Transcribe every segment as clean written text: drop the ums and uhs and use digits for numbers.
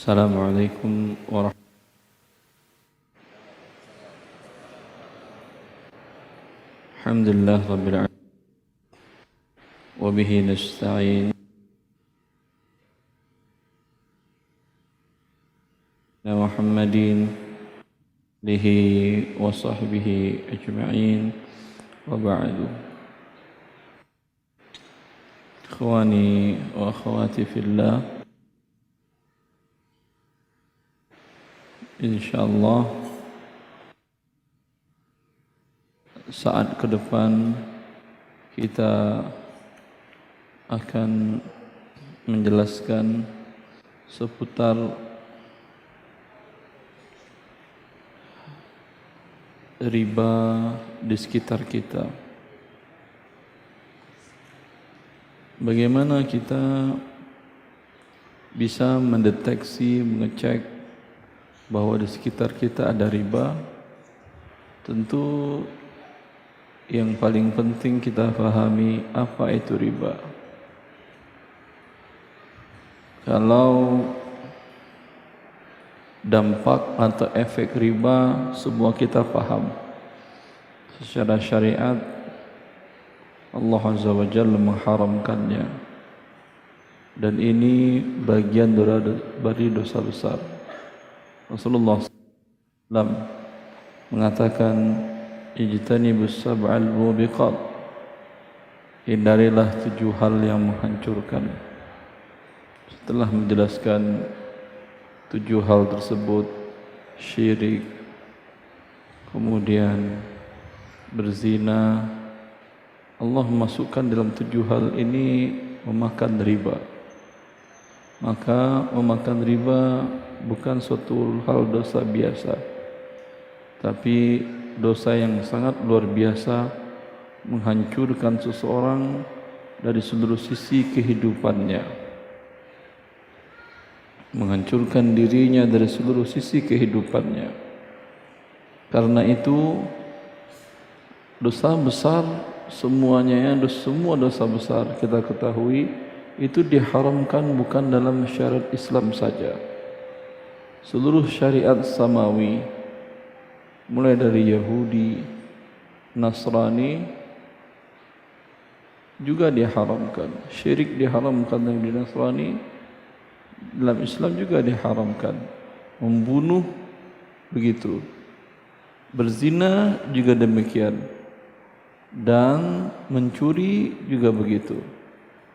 Assalamualaikum warahmatullahi wabarakatuh. Alhamdulillah rabbil alamin wa bihi nasta'in ala Muhammadin alihi wa sahbihi ajma'in wa ba'du. Ikhwani wa akhwati fillah, insyaallah saat ke depan kita akan menjelaskan seputar riba di sekitar kita. Bagaimana kita bisa mendeteksi, mengecek bahwa di sekitar kita ada riba? Tentu yang paling penting kita pahami apa itu riba. Kalau dampak atau efek riba semua kita paham. Secara syariat Allah Azza wa Jalla mengharamkannya, dan ini bagian dari dosa besar. Rasulullah SAW mengatakan, ijtanibus sab'al mubiqat, hindarilah 7 hal yang menghancurkan. Setelah menjelaskan 7 hal tersebut, syirik, kemudian berzina, Allah memasukkan dalam 7 hal ini memakan riba. Maka memakan riba bukan suatu hal dosa biasa, tapi dosa yang sangat luar biasa, menghancurkan seseorang dari seluruh sisi kehidupannya, menghancurkan dirinya dari seluruh sisi kehidupannya. Karena itu dosa besar semuanya, semua dosa besar kita ketahui itu diharamkan bukan dalam syariat Islam saja. Seluruh syariat samawi, mulai dari Yahudi, Nasrani juga diharamkan. Syirik diharamkan di Nasrani, dalam Islam juga diharamkan. Membunuh begitu, berzina juga demikian, dan mencuri juga begitu.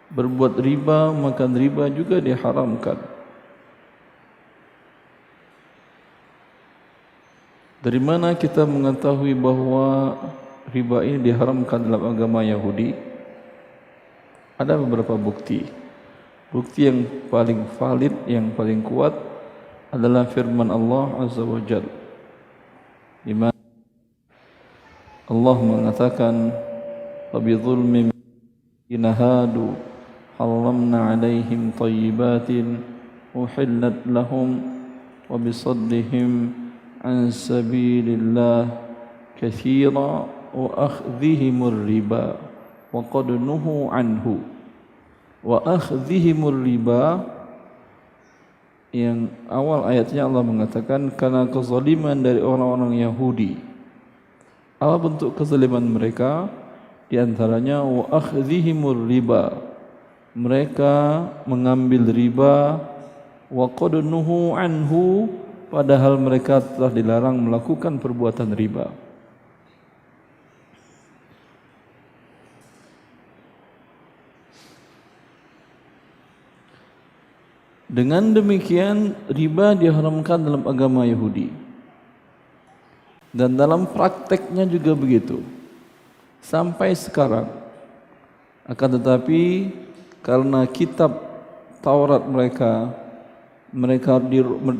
Berbuat riba, makan riba juga diharamkan. Dari mana kita mengetahui bahwa riba ini diharamkan dalam agama Yahudi? Ada beberapa bukti. Bukti yang paling valid, yang paling kuat adalah firman Allah Azza wa Jalla, di mana Allah mengatakan, "Fabidzulmin minallazina hadu harramna 'alaihim thayyibatin uhillat lahum wa bisaddihim an sabilillah katsira wa akhdhihimur riba wa qad nuhu anhu." Wa akhdhihimur riba, yang awal ayatnya Allah mengatakan karena kezaliman dari orang-orang Yahudi. Apa bentuk kezaliman mereka? Di antaranya wa akhdhihimur riba, mereka mengambil riba, wa qad nuhu anhu, padahal mereka telah dilarang melakukan perbuatan riba. Dengan demikian riba diharamkan dalam agama Yahudi, dan dalam prakteknya juga begitu sampai sekarang. Akan tetapi karena kitab Taurat mereka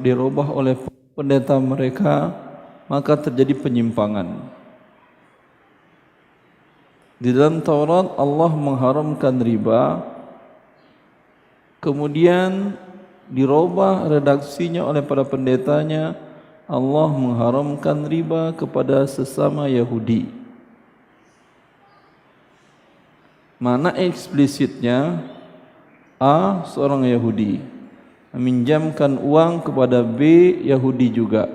dirubah oleh pendeta mereka, maka terjadi penyimpangan. Di dalam Taurat Allah mengharamkan riba, kemudian dirubah redaksinya oleh para pendetanya, Allah mengharamkan riba kepada sesama Yahudi. Mana eksplisitnya? A. Seorang Yahudi, meminjamkan uang kepada B Yahudi juga.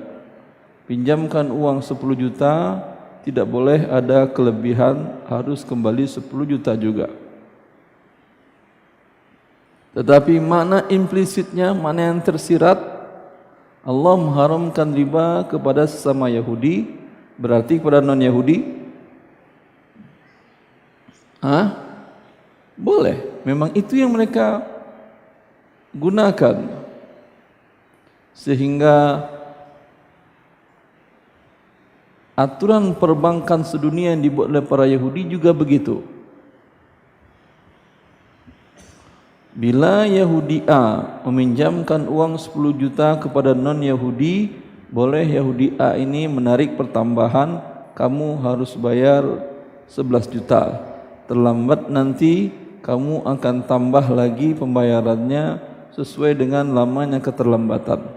Pinjamkan uang 10 juta, tidak boleh ada kelebihan, harus kembali 10 juta juga. Tetapi mana implisitnya, mana yang tersirat, Allah mengharamkan riba kepada sesama Yahudi, berarti kepada non-Yahudi? Boleh, memang itu yang mereka gunakan. Sehingga aturan perbankan sedunia yang dibuat oleh para Yahudi juga begitu. Bila Yahudi A meminjamkan uang 10 juta kepada non-Yahudi, boleh Yahudi A ini menarik pertambahan, kamu harus bayar 11 juta. Terlambat nanti kamu akan tambah lagi pembayarannya sesuai dengan lamanya keterlambatan,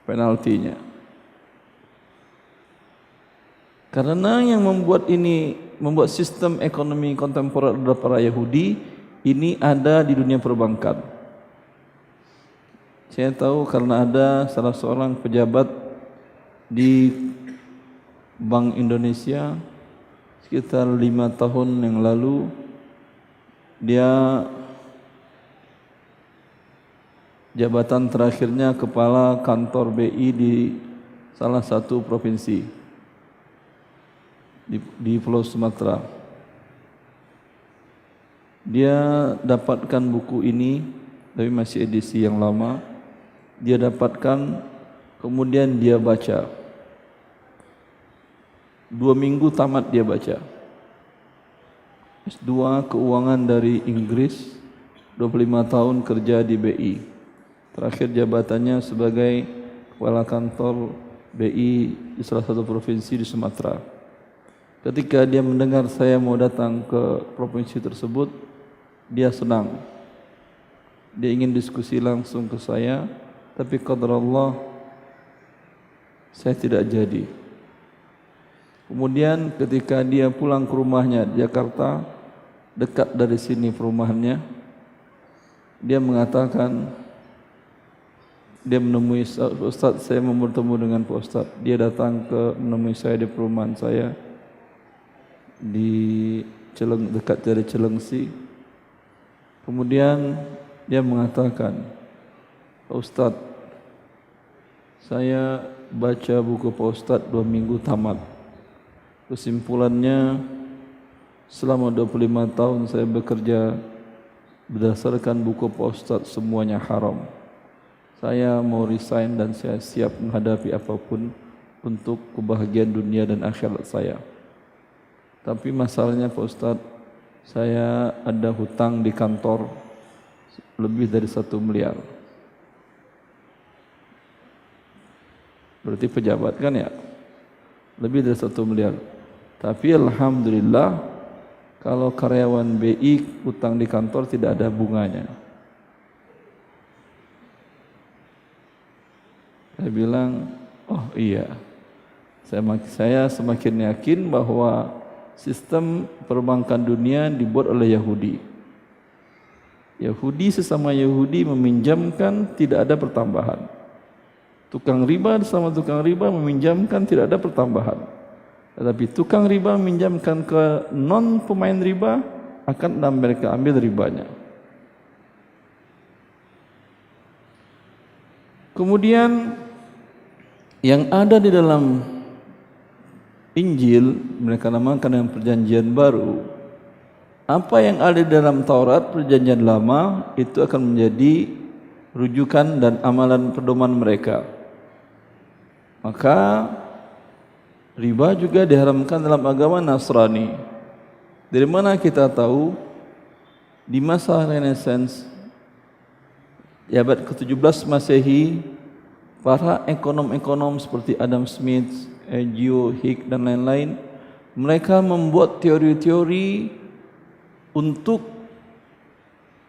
penaltinya. Karena yang membuat sistem ekonomi kontemporer adalah para Yahudi, ini ada di dunia perbankan. Saya tahu karena ada salah seorang pejabat di Bank Indonesia sekitar 5 tahun yang lalu, dia jabatan terakhirnya kepala kantor BI di salah satu provinsi di Pulau Sumatera. Dia dapatkan buku ini, tapi masih edisi yang lama. Dia dapatkan, kemudian dia baca. 2 minggu tamat dia baca. S2 keuangan dari Inggris, 25 tahun kerja di BI. Terakhir jabatannya sebagai kepala kantor BI di salah satu provinsi di Sumatera. Ketika dia mendengar saya mau datang ke provinsi tersebut, dia senang. Dia ingin diskusi langsung ke saya, tapi qadarullah saya tidak jadi. Kemudian ketika dia pulang ke rumahnya di Jakarta, dekat dari sini perumahannya, dia mengatakan, dia menemui Ustaz, saya mau bertemu dengan Pak Ustaz. Dia datang menemui saya di perumahan saya di dekat dari Cilengsi. Kemudian dia mengatakan, Pak Ustaz, saya baca buku Pak Ustaz 2 minggu tamat. Kesimpulannya, selama 25 tahun saya bekerja berdasarkan buku Pak Ustaz, semuanya haram. Saya mau resign dan saya siap menghadapi apapun untuk kebahagiaan dunia dan akhirat saya. Tapi masalahnya Pak Ustaz, saya ada hutang di kantor lebih dari 1 miliar. Berarti pejabat kan ya? Lebih dari 1 miliar. Tapi alhamdulillah, kalau karyawan BI hutang di kantor tidak ada bunganya. Saya bilang, oh iya, saya semakin yakin bahwa sistem perbankan dunia dibuat oleh Yahudi. Yahudi sesama Yahudi meminjamkan, tidak ada pertambahan. Tukang riba sama tukang riba meminjamkan, tidak ada pertambahan. Tetapi tukang riba meminjamkan ke non pemain riba, akan mereka ambil ribanya. Kemudian yang ada di dalam Injil, mereka namakan yang perjanjian baru. Apa yang ada di dalam Taurat perjanjian lama itu akan menjadi rujukan dan amalan pedoman mereka. Maka riba juga diharamkan dalam agama Nasrani. Dari mana kita tahu? Di masa Renaissance, di abad ke-17 Masehi, para ekonom-ekonom seperti Adam Smith, Geo Hick dan lain-lain, mereka membuat teori-teori untuk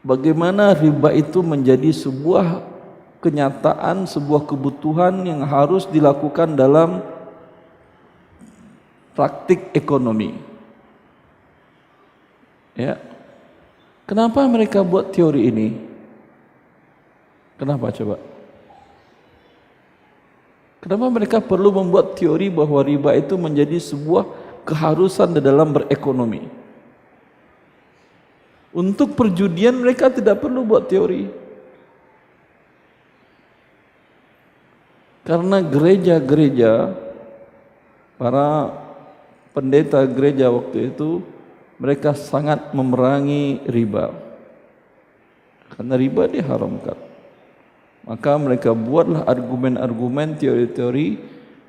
bagaimana riba itu menjadi sebuah kenyataan, sebuah kebutuhan yang harus dilakukan dalam praktik ekonomi. Ya. Kenapa mereka buat teori ini? Kenapa coba? Kenapa mereka perlu membuat teori bahwa riba itu menjadi sebuah keharusan di dalam berekonomi? Untuk perjudian mereka tidak perlu buat teori. Karena gereja-gereja, para pendeta gereja waktu itu, mereka sangat memerangi riba. Karena riba diharamkan. Maka mereka buatlah argumen-argumen, teori-teori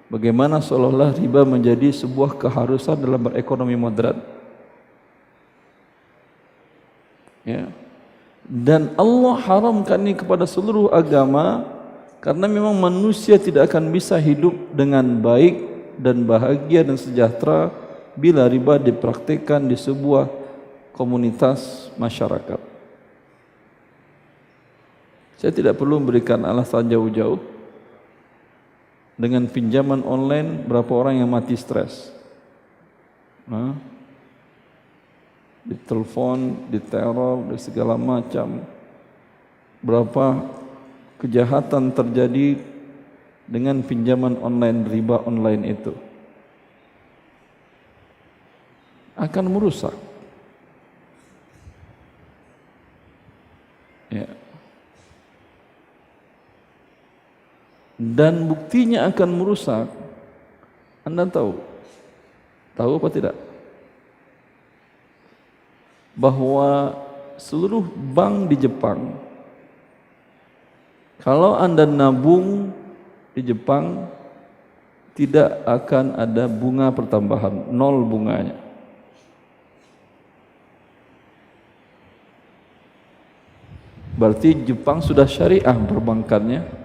bagaimana seolah-olah riba menjadi sebuah keharusan dalam berekonomi modern. Ya. Dan Allah haramkan ini kepada seluruh agama karena memang manusia tidak akan bisa hidup dengan baik dan bahagia dan sejahtera bila riba dipraktikkan di sebuah komunitas masyarakat. Saya tidak perlu memberikan alasan jauh-jauh. Dengan pinjaman online, berapa orang yang mati stres? Ditelepon, diteror, dan segala macam. Berapa kejahatan terjadi dengan pinjaman online, riba online itu? Akan merusak. Ya. Dan buktinya akan merusak. Anda tahu apa tidak? Bahwa seluruh bank di Jepang, kalau Anda nabung di Jepang, tidak akan ada bunga pertambahan, nol bunganya. Berarti Jepang sudah syariah perbankannya.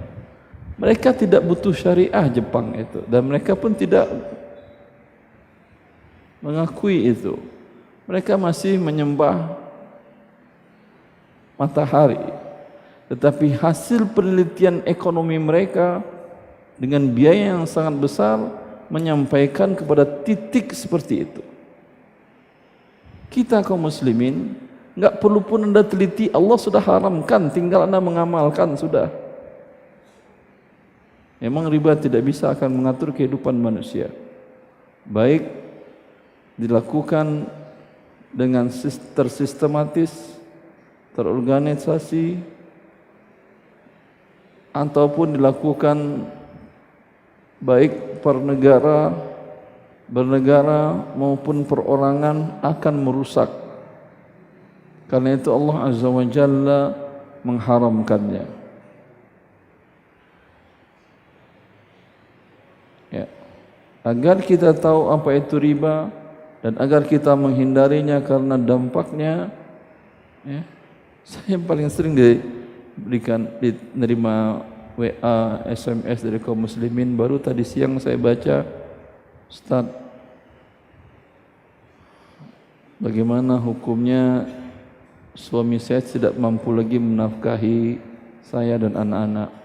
Mereka tidak butuh syariah Jepang itu, dan mereka pun tidak mengakui itu. Mereka masih menyembah matahari. Tetapi hasil penelitian ekonomi mereka dengan biaya yang sangat besar menyampaikan kepada titik seperti itu. Kita kaum muslimin enggak perlu pun Anda teliti, Allah sudah haramkan, tinggal Anda mengamalkan sudah. Memang riba tidak bisa akan mengatur kehidupan manusia. Baik dilakukan dengan tersistematis, terorganisasi, ataupun dilakukan baik per negara, bernegara maupun perorangan akan merusak. Karena itu Allah Azza wa Jalla mengharamkannya. Ya. Agar kita tahu apa itu riba dan agar kita menghindarinya karena dampaknya, ya. Saya paling sering menerima WA, SMS dari kaum muslimin. Baru tadi siang saya baca, Ustaz, bagaimana hukumnya suami saya tidak mampu lagi menafkahi saya dan anak-anak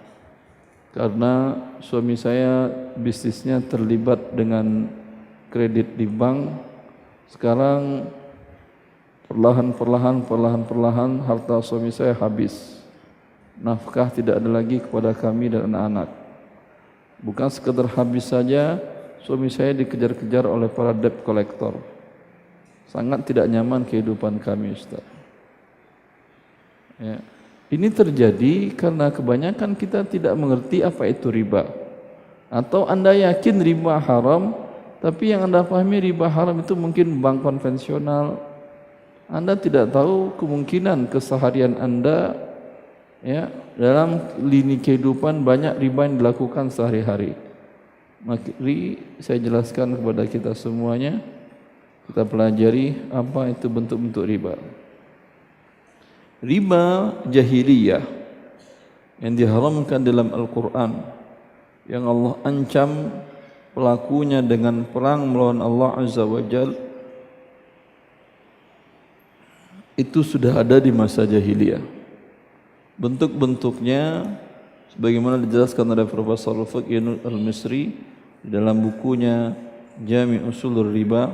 karena suami saya bisnisnya terlibat dengan kredit di bank. Sekarang perlahan harta suami saya habis. Nafkah tidak ada lagi kepada kami dan anak-anak. Bukan sekedar habis saja, suami saya dikejar-kejar oleh para debt collector. Sangat tidak nyaman kehidupan kami, Ustaz. Ya. Ini terjadi karena kebanyakan kita tidak mengerti apa itu riba. Atau Anda yakin riba haram, tapi yang Anda pahami riba haram itu mungkin bank konvensional. Anda tidak tahu kemungkinan keseharian Anda, ya, dalam lini kehidupan banyak riba yang dilakukan sehari-hari. Mari saya jelaskan kepada kita semuanya, kita pelajari apa itu bentuk-bentuk riba. Riba jahiliyah yang diharamkan dalam Al-Quran, yang Allah ancam pelakunya dengan perang melawan Allah Azza wa Jal, itu sudah ada di masa jahiliyah. Bentuk-bentuknya sebagaimana dijelaskan oleh Profesor Fiqh Al-Misri di dalam bukunya Jami' Ushulur Riba.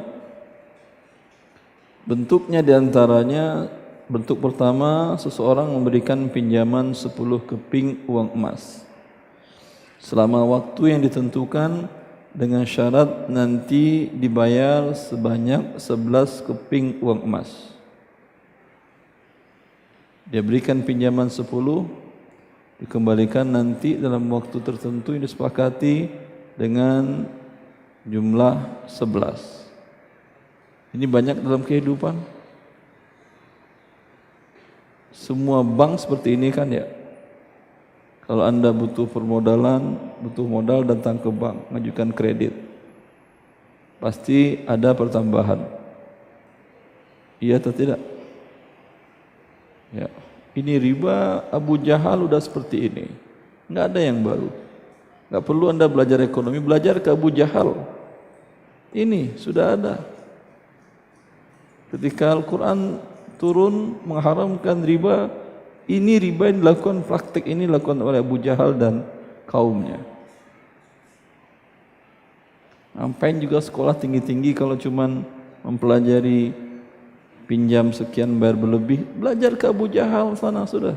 Bentuknya diantaranya Bentuk pertama, seseorang memberikan pinjaman 10 keping uang emas selama waktu yang ditentukan dengan syarat nanti dibayar sebanyak 11 keping uang emas. Dia berikan pinjaman 10, dikembalikan nanti dalam waktu tertentu yang disepakati dengan jumlah 11. Ini banyak dalam kehidupan. Semua bank seperti ini kan ya. Kalau Anda butuh permodalan, butuh modal, datang ke bank, mengajukan kredit. Pasti ada pertambahan. Iya atau tidak? Ya. Ini riba, Abu Jahal udah seperti ini. Nggak ada yang baru. Nggak perlu Anda belajar ekonomi, belajar ke Abu Jahal. Ini sudah ada. Ketika Al-Quran turun mengharamkan riba, ini riba yang dilakukan, praktik ini dilakukan oleh Abu Jahal dan kaumnya. Ngapain juga sekolah tinggi-tinggi kalau cuman mempelajari pinjam sekian bayar berlebih, belajar ke Abu Jahal sana sudah.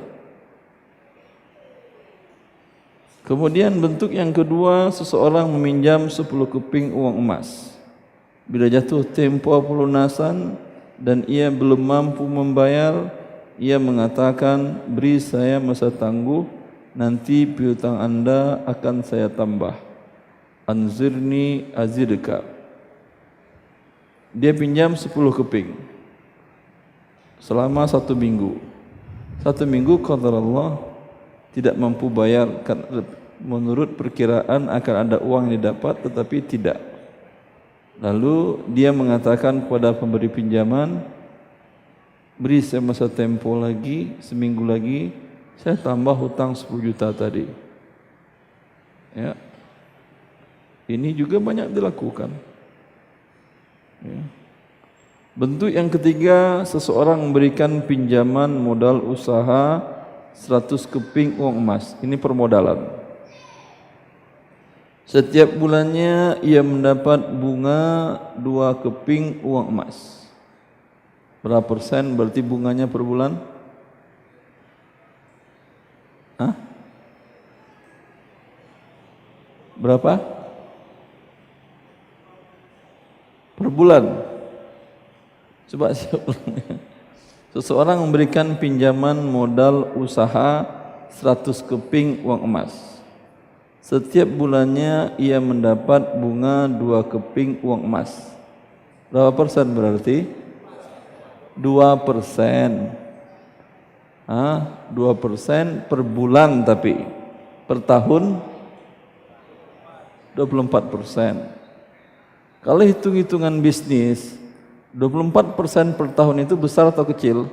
Kemudian bentuk yang kedua, seseorang meminjam 10 keping uang emas. Bila jatuh tempo pelunasan dan ia belum mampu membayar, ia mengatakan, beri saya masa tangguh, nanti piutang Anda akan saya tambah. Anzirni azirka. Dia pinjam 10 keping selama 1 minggu. 1 minggu qadarullah tidak mampu bayar, menurut perkiraan akan ada uang yang didapat, tetapi tidak. Lalu dia mengatakan kepada pemberi pinjaman, beri saya masa tempo lagi, seminggu lagi, saya tambah hutang 10 juta tadi. Ya. Ini juga banyak dilakukan. Ya. Bentuk yang ketiga, seseorang memberikan pinjaman modal usaha 100 keping uang emas. Ini permodalan. Setiap bulannya ia mendapat bunga 2 keping uang emas. Berapa persen berarti bunganya per bulan? Hah? Berapa? Per bulan. Coba siapa? Seseorang memberikan pinjaman modal usaha 100 keping uang emas. Setiap bulannya ia mendapat bunga 2 keping uang emas. Berapa persen berarti? 2%. 2% per bulan, tapi per tahun 24%. Kalau hitung-hitungan bisnis, 24% per tahun itu besar atau kecil?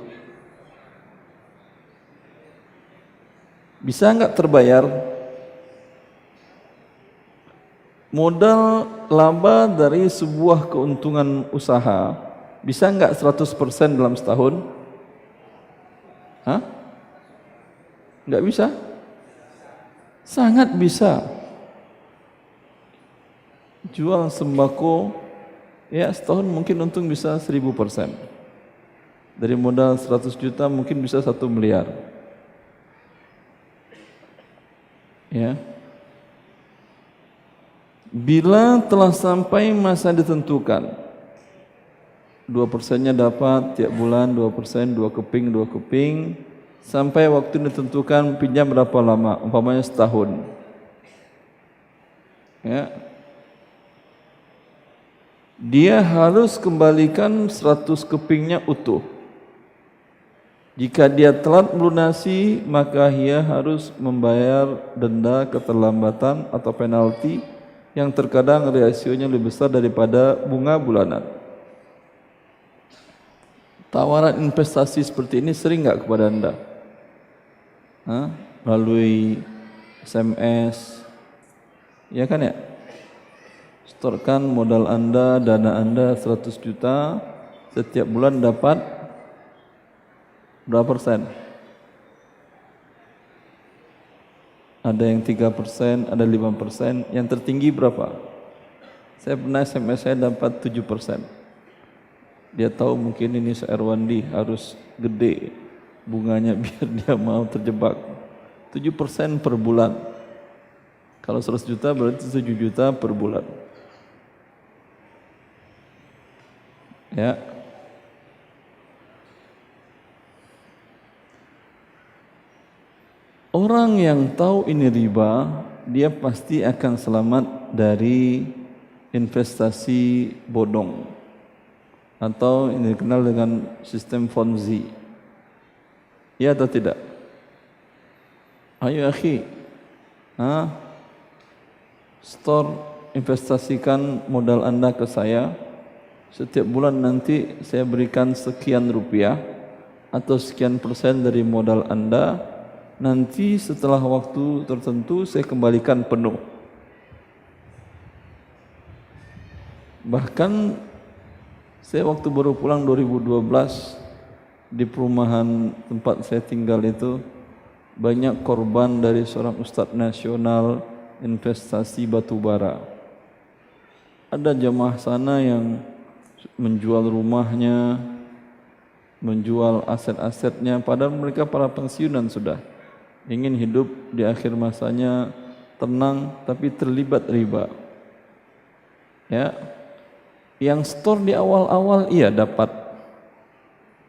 Bisa nggak terbayar? Modal laba dari sebuah keuntungan usaha bisa nggak 100% dalam setahun? Nggak bisa? Sangat bisa. Jual sembako, ya setahun mungkin untung bisa 1000%. Dari modal 100 juta mungkin bisa 1 miliar. Ya. Bila telah sampai masa ditentukan, 2%-nya dapat tiap bulan 2%, 2 keping, sampai waktu ditentukan pinjam berapa lama, umpamanya setahun. Ya. Dia harus kembalikan 100 kepingnya utuh. Jika dia telat melunasi, maka ia harus membayar denda keterlambatan atau penalti yang terkadang rasionya lebih besar daripada bunga bulanan. Tawaran investasi seperti ini sering nggak kepada Anda? Melalui SMS, ya kan ya? Setorkan modal Anda, dana Anda 100 juta, setiap bulan dapat berapa persen? Ada yang 3%, ada 5%, yang tertinggi berapa? Saya pernah SMS saya dapat 7%. Dia tahu mungkin ini Irwandi harus gede bunganya biar dia mau terjebak. 7% per bulan. Kalau 100 juta berarti 7 juta per bulan. Ya. Orang yang tahu ini riba, dia pasti akan selamat dari investasi bodong atau ini dikenal dengan sistem Ponzi. Ya atau tidak? Ayo akhi, store investasikan modal Anda ke saya. Setiap bulan nanti saya berikan sekian rupiah atau sekian persen dari modal Anda. Nanti setelah waktu tertentu saya kembalikan penuh. Bahkan saya waktu baru pulang 2012 di perumahan tempat saya tinggal itu banyak korban dari seorang ustadz nasional investasi batu bara. Ada jamaah sana yang menjual rumahnya, menjual aset-asetnya, padahal mereka para pensiunan sudah. Ingin hidup di akhir masanya tenang, tapi terlibat riba. Ya, yang store di awal-awal iya dapat.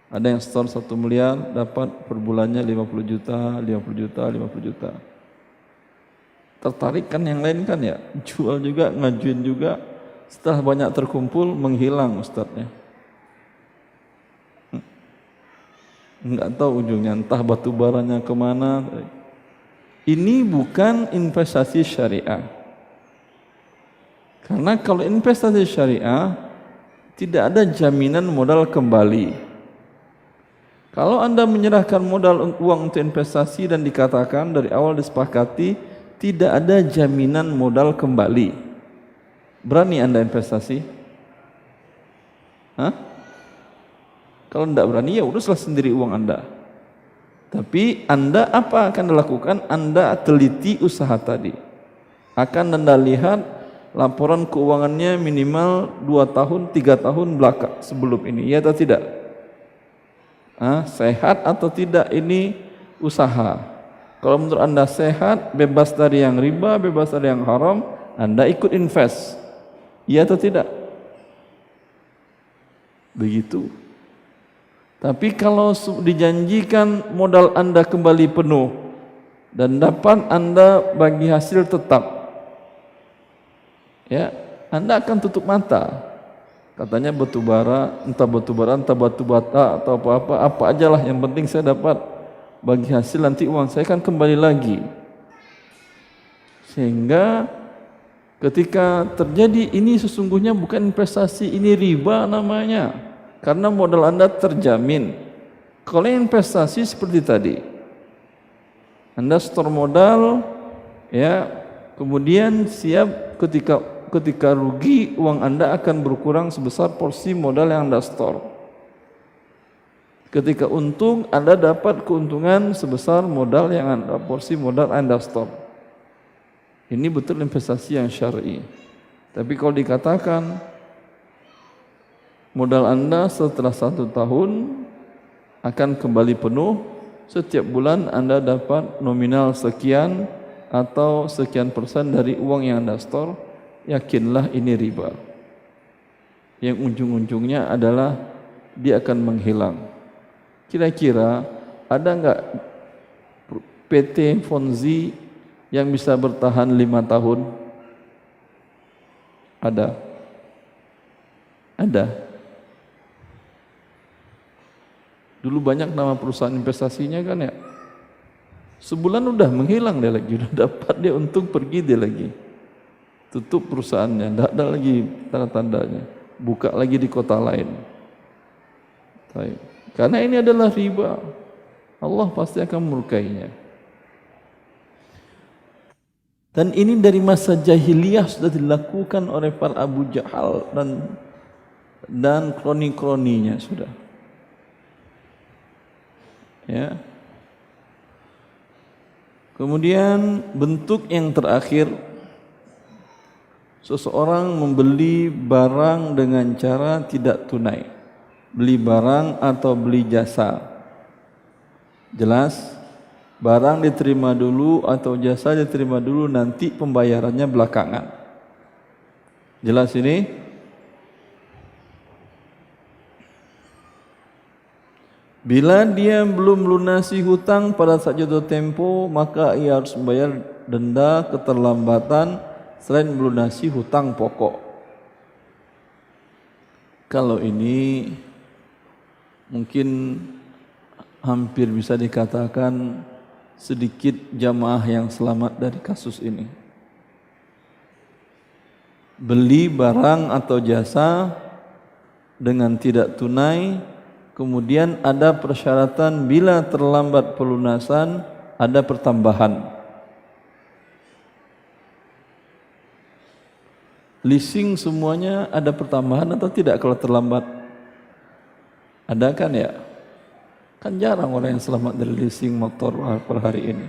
Ada yang store 1 miliar dapat per bulannya 50 juta, 50 juta, 50 juta. Tertarik kan yang lain kan ya, jual juga, ngajuin juga. Setelah banyak terkumpul menghilang ustadznya. Enggak tahu ujungnya, entah batu baranya kemana. Ini bukan investasi syariah. Karena kalau investasi syariah tidak ada jaminan modal kembali. Kalau Anda menyerahkan modal uang untuk investasi dan dikatakan dari awal disepakati tidak ada jaminan modal kembali, berani Anda investasi? Kalau tidak berani ya uruslah sendiri uang Anda. Tapi Anda apa akan dilakukan? Anda teliti usaha tadi. Akan Anda lihat laporan keuangannya minimal 2 tahun, 3 tahun belakang sebelum ini. Ya atau tidak? Sehat atau tidak ini usaha. Kalau menurut Anda sehat, bebas dari yang riba, bebas dari yang haram, Anda ikut invest. Ya atau tidak? Begitu. Tapi kalau dijanjikan modal Anda kembali penuh dan dapat Anda bagi hasil tetap, ya Anda akan tutup mata. Katanya batu bara, entah batu bata atau apa ajalah, yang penting saya dapat bagi hasil, nanti uang saya kan kembali lagi. Sehingga ketika terjadi ini sesungguhnya bukan investasi, ini riba namanya. Karena modal Anda terjamin. Kalau investasi seperti tadi, Anda store modal, ya, kemudian siap ketika rugi uang Anda akan berkurang sebesar porsi modal yang Anda store. Ketika untung Anda dapat keuntungan sebesar modal yang Anda, porsi modal Anda store. Ini betul investasi yang syar'i. Tapi kalau dikatakan modal Anda setelah 1 tahun akan kembali penuh, setiap bulan Anda dapat nominal sekian atau sekian persen dari uang yang Anda store, yakinlah ini riba. Yang ujung-ujungnya adalah dia akan menghilang. Kira-kira ada enggak PT Ponzi yang bisa bertahan 5 tahun? Ada. Dulu banyak nama perusahaan investasinya kan ya. Sebulan udah menghilang dia lagi, udah dapat dia untung pergi dia lagi. Tutup perusahaannya, tidak ada lagi tanda-tandanya. Buka lagi di kota lain. Karena ini adalah riba. Allah pasti akan murkainya. Dan ini dari masa jahiliyah sudah dilakukan oleh para Abu Jahal dan kroni-kroninya sudah. Ya. Kemudian bentuk yang terakhir, seseorang membeli barang dengan cara tidak tunai. beli barang atau beli jasa. Jelas? Barang diterima dulu atau jasa diterima dulu, nanti pembayarannya belakangan. Jelas ini? Bila dia belum lunasi hutang pada saat jatuh tempo, maka ia harus membayar denda keterlambatan selain melunasi hutang pokok. Kalau ini mungkin hampir bisa dikatakan sedikit jamaah yang selamat dari kasus ini. Beli barang atau jasa dengan tidak tunai, kemudian ada persyaratan bila terlambat pelunasan ada pertambahan. Leasing semuanya ada pertambahan atau tidak kalau terlambat? Ada kan ya? Kan jarang orang yang selamat dari leasing motor per hari ini.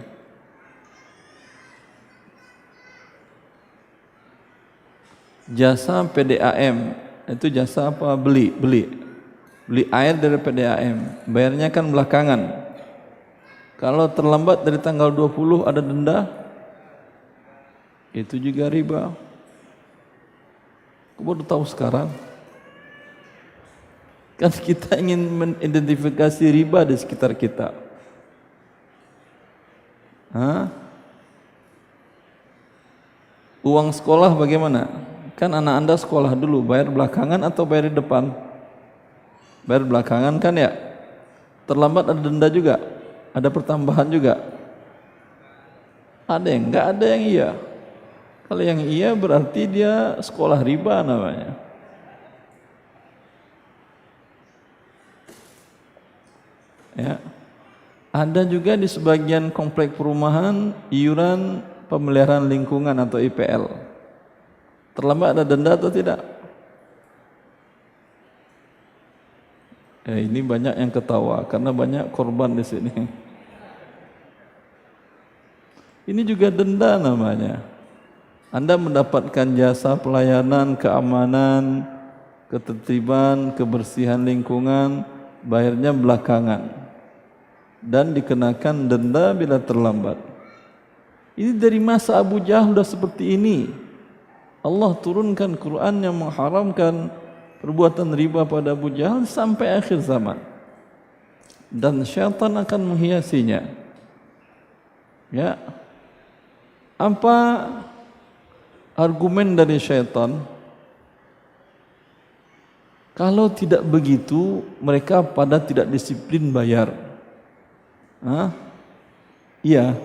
Jasa PDAM, itu jasa apa? Beli air dari PDAM, bayarnya kan belakangan. Kalau terlambat dari tanggal 20 ada denda, itu juga riba. Aku baru tahu sekarang. Kan kita ingin mengidentifikasi riba di sekitar kita. Uang sekolah bagaimana? Kan anak Anda sekolah dulu, bayar belakangan atau bayar di depan? Bayar belakangan kan ya? Terlambat ada denda juga? Ada pertambahan juga? Ada yang enggak, ada yang iya. Kalau yang iya berarti dia sekolah riba namanya. Ya. Ada juga di sebagian komplek perumahan iuran pemeliharaan lingkungan atau IPL. Terlambat ada denda atau tidak? Ini banyak yang ketawa karena banyak korban di sini. Ini juga denda namanya. Anda mendapatkan jasa pelayanan, keamanan, ketertiban, kebersihan lingkungan, bayarnya belakangan dan dikenakan denda bila terlambat. Ini dari masa Abu Jahal sudah seperti ini. Allah turunkan Quran yang mengharamkan perbuatan riba pada Abu Jahal sampai akhir zaman. Dan syaitan akan menghiasinya. Ya. Apa argumen dari syaitan? Kalau tidak begitu, mereka pada tidak disiplin bayar. Iya.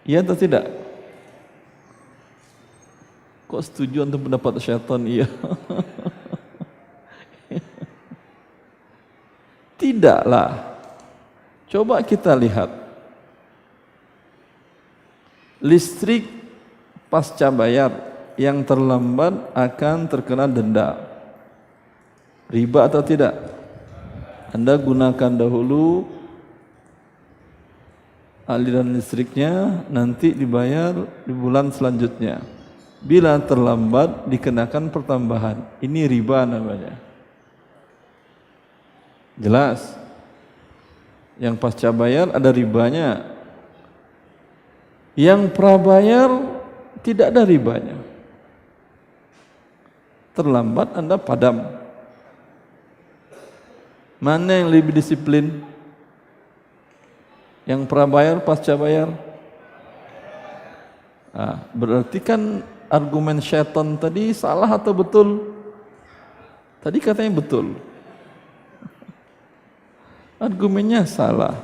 Iya atau tidak? Kok setuju untuk pendapat syaitan? Iya. Tidaklah. Coba kita lihat. Listrik pasca bayar yang terlambat akan terkena denda. Riba atau tidak? Anda gunakan dahulu aliran listriknya, nanti dibayar di bulan selanjutnya. Bila terlambat dikenakan pertambahan. Ini riba namanya. Jelas? Yang pasca bayar ada ribanya. Yang prabayar tidak ada ribanya. Terlambat Anda padam. Mana yang lebih disiplin? Yang prabayar, pasca bayar? Berarti kan argumen syaitan tadi salah atau betul? Tadi katanya betul. Argumennya salah.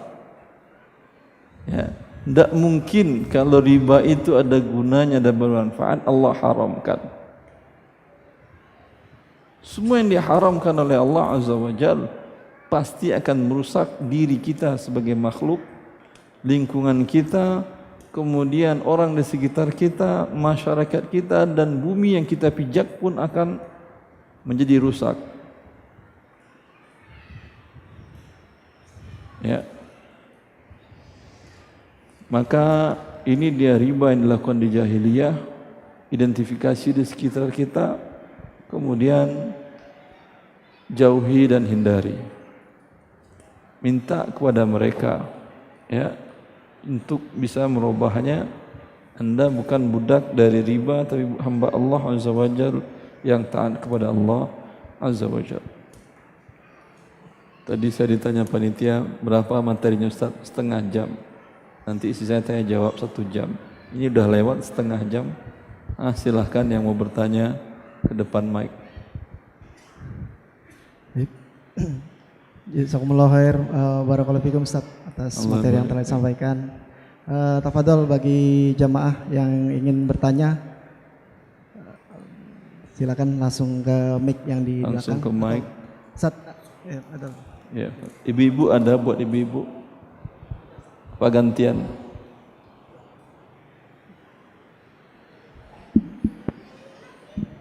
Ya, tidak mungkin kalau riba itu ada gunanya dan bermanfaat, Allah haramkan. Semua yang diharamkan oleh Allah Azza wa Jalla pasti akan merusak diri kita sebagai makhluk, lingkungan kita, kemudian orang di sekitar kita, masyarakat kita, dan bumi yang kita pijak pun akan menjadi rusak. Ya. Maka ini dia riba yang dilakukan di jahiliyah, identifikasi di sekitar kita, kemudian jauhi dan hindari. Minta kepada mereka ya untuk bisa merubahnya. Anda bukan budak dari riba, tapi hamba Allah Azza wa Jalla yang taat kepada Allah Azza wa Jalla. Tadi saya ditanya panitia berapa materinya Ustaz, setengah jam. Nanti isi saya tanya jawab 1 jam. Ini udah lewat setengah jam. Silahkan yang mau bertanya ke depan mic. Jazakumullah khair, barakallahu fikum Ustaz atas materi yang telah disampaikan. Tafadhol bagi jamaah yang ingin bertanya, silakan langsung ke mic yang di belakang. Langsung ke mic. Ustaz, ya, ada. Ya, ibu-ibu ada buat ibu-ibu. Pak gantian.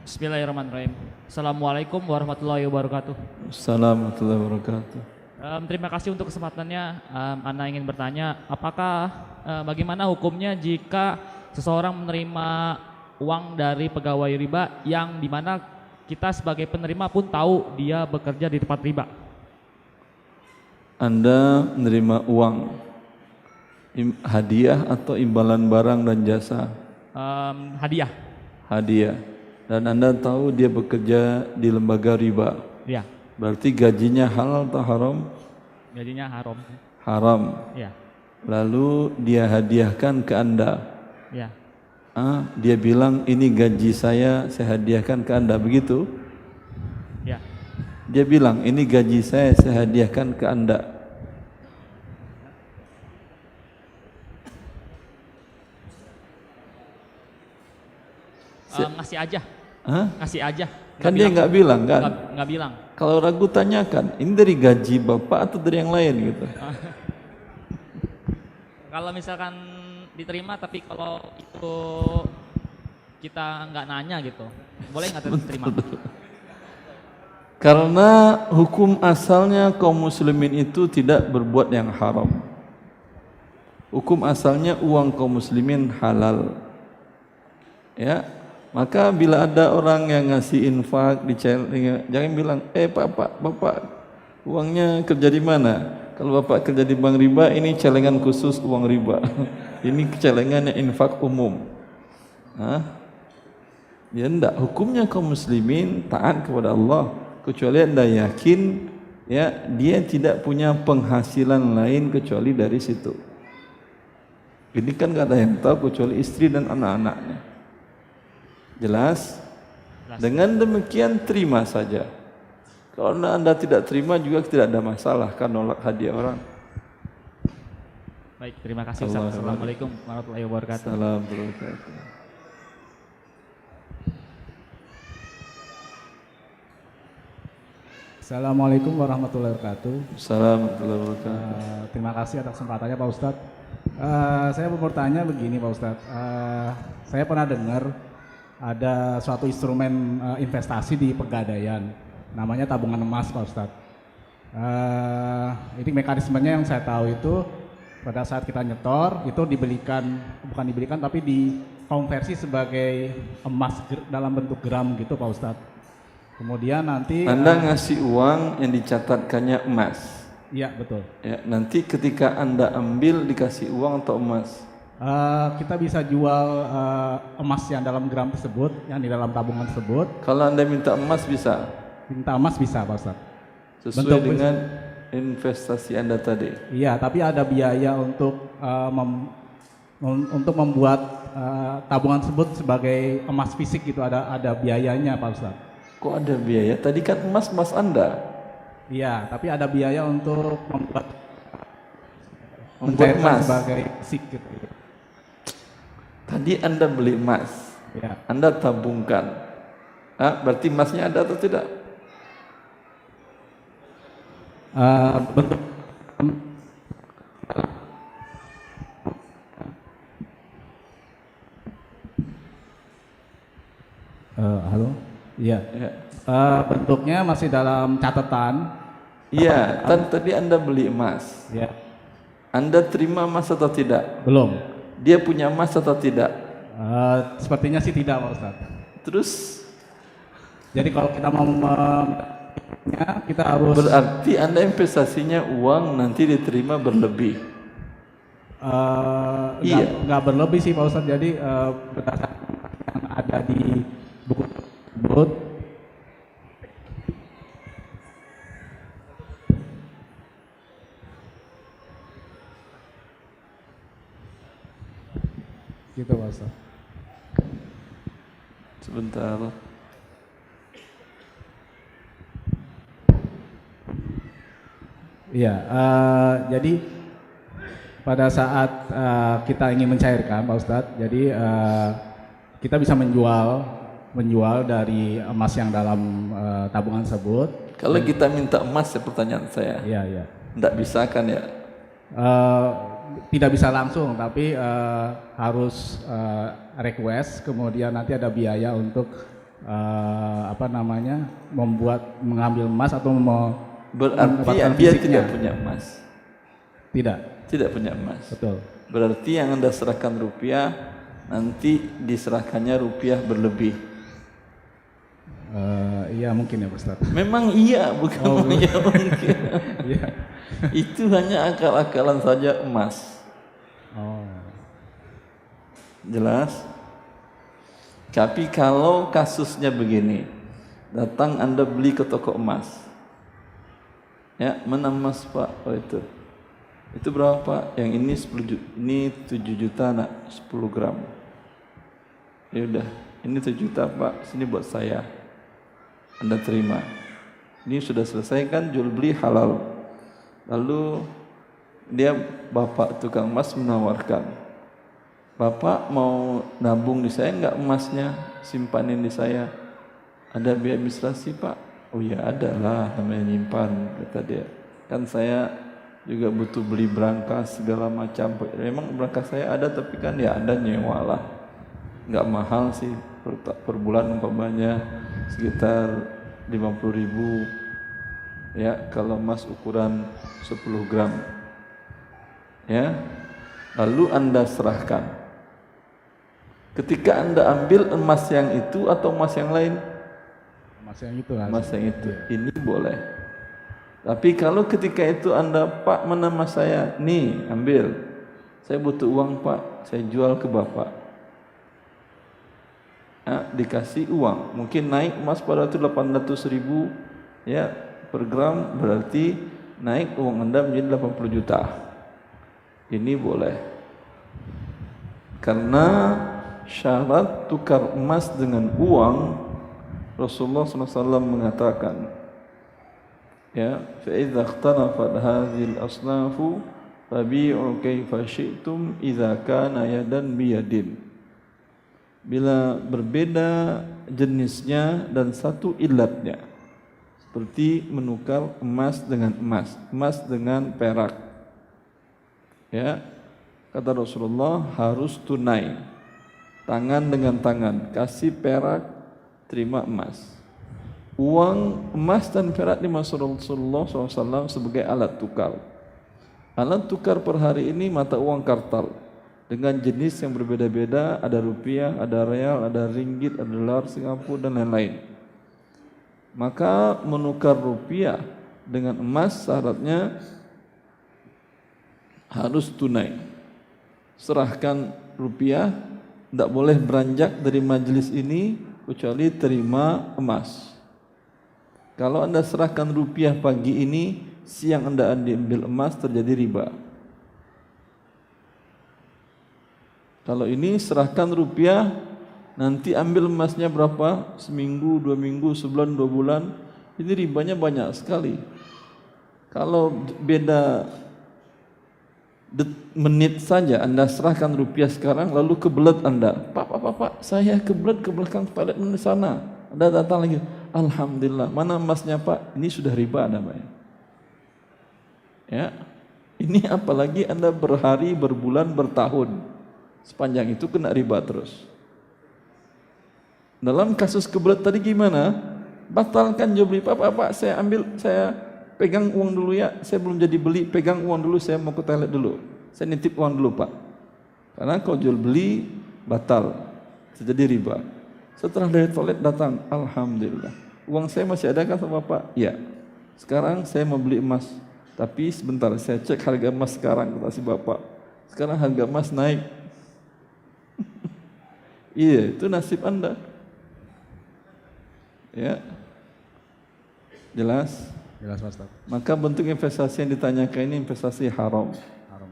Bismillahirrahmanirrahim. Assalamualaikum warahmatullahi wabarakatuh. Assalamualaikum warahmatullahi wabarakatuh. Terima kasih untuk kesempatannya. Anda ingin bertanya, apakah bagaimana hukumnya jika seseorang menerima uang dari pegawai riba yang dimana kita sebagai penerima pun tahu dia bekerja di tempat riba? Anda menerima uang hadiah atau imbalan barang dan jasa? Hadiah. Hadiah. Dan Anda tahu dia bekerja di lembaga riba. Ya. Berarti gajinya halal atau haram? Gajinya haram. Haram. Ya. Lalu dia hadiahkan ke Anda. Ya. Dia bilang ini gaji saya hadiahkan ke Anda, begitu? Ya. Dia bilang ini gaji saya hadiahkan ke Anda. Ngasih aja. Ngasih aja. Kan dia nggak bilang kan? Nggak bilang. Kalau ragu tanyakan, ini dari gaji Bapak atau dari yang lain gitu. Kalau misalkan diterima tapi kalau itu kita nggak nanya gitu, boleh nggak diterima? Karena hukum asalnya kaum muslimin itu tidak berbuat yang haram. Hukum asalnya uang kaum muslimin halal. Ya, maka bila ada orang yang ngasih infak jangan bilang, bapak uangnya kerja di mana? Kalau bapak kerja di bank riba, ini celengan khusus uang riba. Ini celengan yang infak umum. Ya enggak, hukumnya kaum muslimin taat kepada Allah, kecuali Anda yakin ya dia tidak punya penghasilan lain kecuali dari situ. Ini kan enggak ada yang tahu kecuali istri dan anak-anaknya. Jelas? Dengan demikian terima saja. Kalau Anda tidak terima juga tidak ada masalah, kan nolak hadiah orang. Baik, terima kasih Ustaz. Assalamualaikum warahmatullahi wabarakatuh. Assalamualaikum. Assalamualaikum warahmatullahi wabarakatuh. Assalamualaikum warahmatullahi wabarakatuh. Terima kasih atas kesempatannya Pak Ustadz. Saya mau bertanya begini Pak Ustadz. Saya pernah dengar ada suatu instrumen investasi di Pegadaian, namanya tabungan emas Pak Ustadz. Ini mekanismenya yang saya tahu itu pada saat kita nyetor itu bukan dibelikan tapi dikonversi sebagai emas dalam bentuk gram gitu Pak Ustadz. Kemudian nanti Anda ngasih uang yang dicatatkannya emas. Iya betul. Ya, nanti ketika Anda ambil dikasih uang atau emas? Kita bisa jual emas yang dalam gram tersebut, yang di dalam tabungan tersebut. Kalau Anda minta emas bisa? Minta emas bisa Pak Ustadz. Sesuai dengan investasi Anda tadi? Iya, tapi ada biaya untuk membuat tabungan tersebut sebagai emas fisik gitu, ada biayanya Pak Ustadz. Kok ada biaya? Tadi kan emas Anda. Iya, tapi ada biaya untuk membuat emas sebagai fisik gitu. Tadi Anda beli emas, ya. Anda tabungkan. Berarti emasnya ada atau tidak? Bentuk halo? Iya. Ya. Bentuknya masih dalam catatan. Iya, tadi Anda beli emas. Ya. Anda terima emas atau tidak? Belum. Dia punya emas atau tidak? Sepertinya sih tidak Pak Ustadz. Terus? Jadi kalau kita mau Ya, kita harus Berarti Anda investasinya uang nanti diterima berlebih. Iya. nggak berlebih sih Pak Ustadz. Jadi berdasarkan yang ada di buku tersebut, gitu Pak Ustadz. Sebentar. Iya, jadi pada saat kita ingin mencairkan Pak Ustadz, jadi kita bisa menjual dari emas yang dalam tabungan tersebut. Kalau kita minta emas ya pertanyaan saya. Iya, iya. Tidak bisa kan ya? Tidak bisa langsung, tapi harus request, kemudian nanti ada biaya untuk mengambil emas atau Berarti mendapatkan dia fisiknya. tidak punya emas. Tidak, Tidak punya emas. betul. Berarti yang Anda serahkan rupiah, nanti diserahkannya rupiah berlebih. Iya mungkin ya Pak Ustadz. Memang iya, bukan iya mungkin. Iya. Itu hanya akal-akalan saja emas. Oh. Jelas? Tapi kalau kasusnya begini, datang Anda beli ke toko emas. Ya, mana emas Pak? Oh itu. Itu berapa Pak? Yang ini 10 juta, ini 7 juta nak, 10 gram. Ya udah, ini 7 juta Pak, sini buat saya. Anda terima. Ini sudah selesai kan, jual beli halal. Lalu dia bapak tukang emas menawarkan, Bapak mau nabung di saya enggak emasnya, simpanin di saya. Ada biaya administrasi Pak? Oh ya ada lah, namanya nyimpan, kata dia. Kan saya juga butuh beli berangkas segala macam. Memang berangkas saya ada, tapi kan ya Anda nyewa lah. Enggak mahal sih, per bulan umpamanya sekitar 50.000. Ya, kalau emas ukuran 10 gram. Ya. Lalu Anda serahkan. Ketika Anda ambil emas yang itu atau emas yang lain? Emas yang itu. Emas yang itu. Ini boleh. Tapi kalau ketika itu Anda, Pak mana emas saya? Nih, ambil. Saya butuh uang Pak, saya jual ke Bapak. Ya, dikasih uang. Mungkin naik emas pada itu 800.000 ya per gram, berarti naik uang Anda menjadi 80 juta. Ini boleh. Karena syarat tukar emas dengan uang, Rasulullah SAW mengatakan, ya, fa idza ikhtalafat hadhil asnafu fabi'u kaifa syi'tum idza kana yadan biyadin. Bila berbeda jenisnya dan satu ilatnya, seperti menukar emas dengan emas, emas dengan perak. Ya, kata Rasulullah harus tunai, tangan dengan tangan, kasih perak, terima emas. Uang emas dan perak di masa Rasulullah SAW sebagai alat tukar. Alat tukar per hari ini mata uang kartal dengan jenis yang berbeda-beda, ada rupiah, ada real, ada ringgit, ada dolar Singapura dan lain-lain. Maka menukar rupiah dengan emas syaratnya harus tunai. Serahkan rupiah, tidak boleh beranjak dari majelis ini kecuali terima emas. Kalau Anda serahkan rupiah pagi ini, siang Anda ambil emas, terjadi riba. Kalau ini serahkan rupiah, nanti ambil emasnya berapa? Seminggu, 2 minggu, sebulan, 2 bulan. Ini ribanya banyak sekali. Kalau beda menit saja Anda serahkan rupiah sekarang, lalu kebelet Anda, Pak, saya kebelet ke belakang toilet di sana. Anda datang lagi, Alhamdulillah, mana emasnya Pak? Ini sudah riba namanya. Ya, ini apalagi Anda berhari, berbulan, bertahun, sepanjang itu kena riba terus. Dalam kasus kebelet tadi gimana? Batalkan jual beli. Pak, saya ambil, saya pegang uang dulu ya, saya belum jadi beli, pegang uang dulu, saya mau ke toilet dulu, saya nitip uang dulu Pak. Karena kalau jual beli batal, terjadi riba. Setelah dari toilet datang, Alhamdulillah, uang saya masih ada kan sama Pak? Ya. Sekarang saya mau beli emas, tapi sebentar saya cek harga emas sekarang, kata si bapak. Sekarang harga emas naik. Iya, itu nasib Anda. Ya. Jelas? Jelas Pak Ustadz. Maka bentuk investasi yang ditanyakan ini investasi haram. Haram.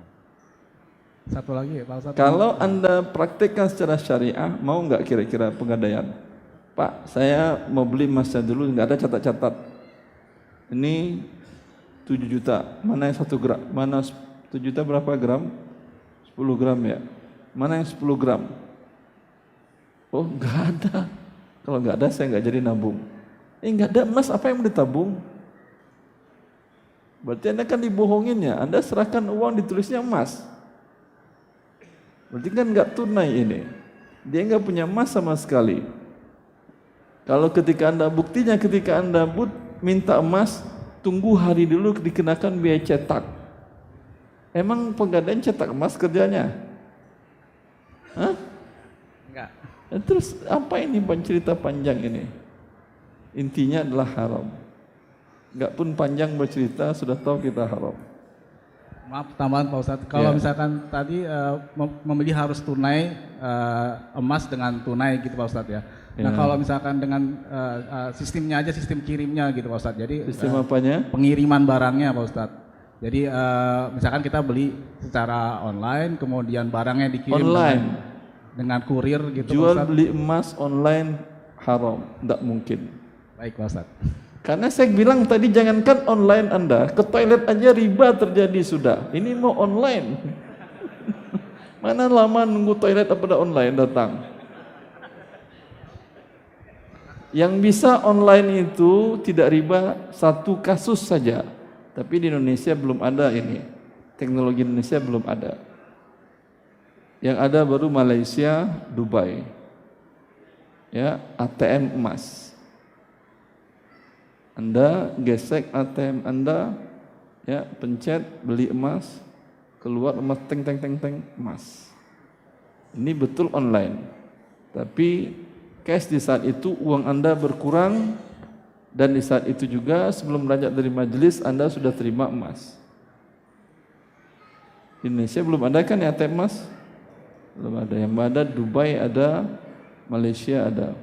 Satu lagi Pak Ustadz. Kalau Anda praktekkan secara syariah, mau nggak kira-kira pegadaian? Pak, saya mau beli emasnya dulu, nggak ada catat-catat. Ini 7 juta, mana yang 1 gram? Mana 7 juta berapa gram? 10 gram ya? Mana yang 10 gram? Oh, nggak ada. Kalau nggak ada, saya nggak jadi nabung. Nggak ada emas, apa yang mau ditabung? Berarti Anda kan dibohonginnya. Anda serahkan uang, ditulisnya emas. Berarti kan nggak tunai ini. Dia nggak punya emas sama sekali. Kalau ketika Anda, buktinya ketika Anda minta emas, tunggu hari dulu dikenakan biaya cetak. Emang pegadaian cetak emas kerjanya? Hah? Enggak. Terus apa ini cerita panjang ini? Intinya adalah haram. Enggak pun panjang bercerita, sudah tahu kita haram. Maaf tambahan Pak Ustadz, kalau misalkan tadi membeli harus tunai emas dengan tunai gitu Pak Ustadz ya. Nah kalau misalkan dengan sistemnya aja, sistem kirimnya gitu Pak Ustadz. Jadi sistem apanya? Pengiriman barangnya Pak Ustadz. Jadi misalkan kita beli secara online, kemudian barangnya dikirim dengan kurir gitu Jual Pak Ustadz. beli emas online haram, tidak mungkin. Baik Pak Ustadz. Karena saya bilang tadi jangankan online Anda, ke toilet aja riba terjadi sudah. Ini mau online. Mana lama nunggu toilet daripada online datang. Yang bisa online itu tidak riba satu kasus saja. Tapi di Indonesia belum ada ini. Teknologi Indonesia belum ada. Yang ada baru Malaysia, Dubai. Ya, ATM emas. Anda gesek ATM Anda, ya pencet beli emas, keluar emas teng emas. Ini betul online. Tapi cash di saat itu uang Anda berkurang dan di saat itu juga sebelum beranjak dari majelis Anda sudah terima emas. Di Indonesia belum ada kan ya ATM emas? Belum ada. Yang ada Dubai ada, Malaysia ada.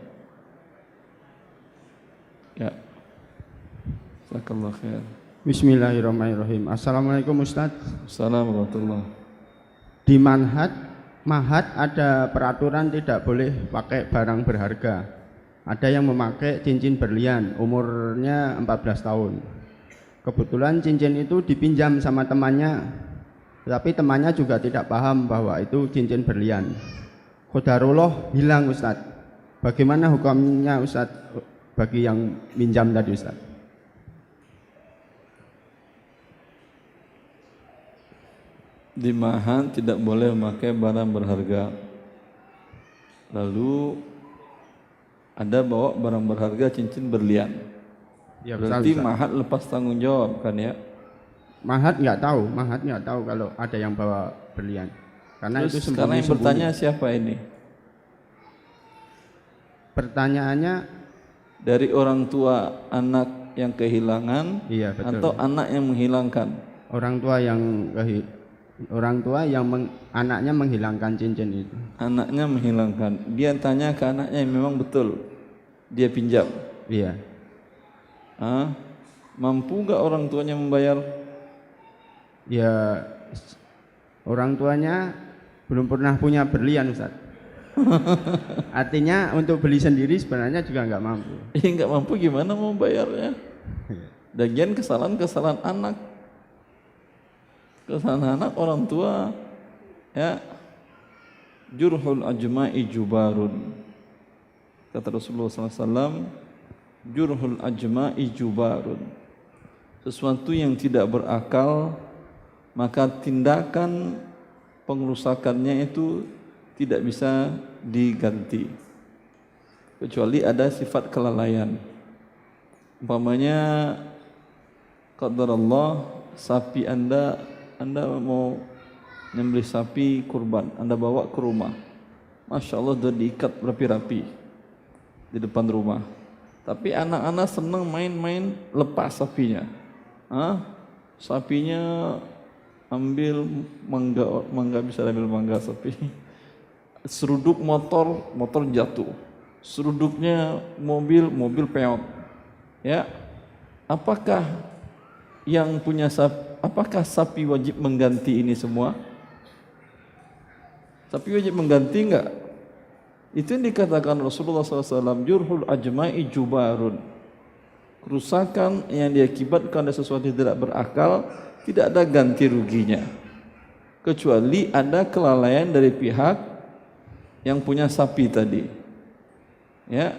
Ya. Jazakallah khair. Bismillahirrahmanirrahim. Assalamualaikum Ustaz. Assalamualaikum warahmatullahi. Di Mahat ada peraturan tidak boleh pakai barang berharga. Ada yang memakai cincin berlian, umurnya 14 tahun. Kebetulan cincin itu dipinjam sama temannya, tapi temannya juga tidak paham bahwa itu cincin berlian. Qadarullah hilang Ustaz. Bagaimana hukumnya Ustaz bagi yang minjam tadi Ustaz? Di Mahat tidak boleh memakai barang berharga. Lalu ada bawa barang berharga cincin berlian. Ya, berarti Mahat lepas tanggung jawab kan ya? Mahat nggak tahu kalau ada yang bawa berlian. Karena Terus itu sekarang yang bertanya siapa ini? Pertanyaannya dari orang tua anak yang kehilangan, iya, betul. atau anak yang menghilangkan? Orang tua yang anaknya menghilangkan cincin itu. Anaknya menghilangkan. Dia tanya ke anaknya yang memang betul dia pinjam. Iya. Mampu gak orang tuanya membayar? Ya, orang tuanya belum pernah punya berlian Ustaz. Artinya untuk beli sendiri sebenarnya juga nggak mampu. Nggak mampu gimana mau bayarnya? Lagian kesalahan anak. Kesalahan anak orang tua ya. Jurhul ajma'i jubarun. Kata Rasulullah SAW, jurhul ajma'i jubarun. Sesuatu yang tidak berakal, maka tindakan pengerusakannya itu tidak bisa diganti kecuali ada sifat kelalaian. Umpamanya qadarullah sapi Anda mau nyembelih sapi kurban, Anda bawa ke rumah, Masya Allah sudah diikat berapi-rapi di depan rumah. Tapi anak-anak senang main-main lepas sapinya. Sapinya ambil mangga bisa ambil mangga sapi. Seruduk motor jatuh. Seruduknya mobil peot. Ya. Apakah yang punya apakah sapi wajib mengganti ini semua? Sapi wajib mengganti enggak? Itu yang dikatakan Rasulullah SAW, jurhul ajma'i jubarun. Kerusakan yang diakibatkan dari sesuatu yang tidak berakal, tidak ada ganti ruginya. Kecuali ada kelalaian dari pihak yang punya sapi tadi. Ya,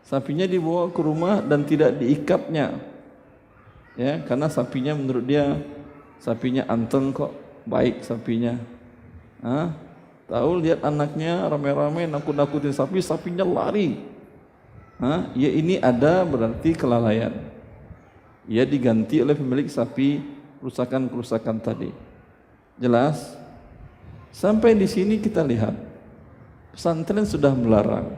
sapinya dibawa ke rumah dan tidak diikatnya. Ya, karena sapinya menurut dia, sapinya anteng kok, baik sapinya. Tahu lihat anaknya rame-rame nakut-nakutin sapi, sapinya lari. Ya ini ada berarti kelalaian. Ya diganti oleh pemilik sapi kerusakan-kerusakan tadi. Jelas? Sampai di sini kita lihat pesantren sudah melarang.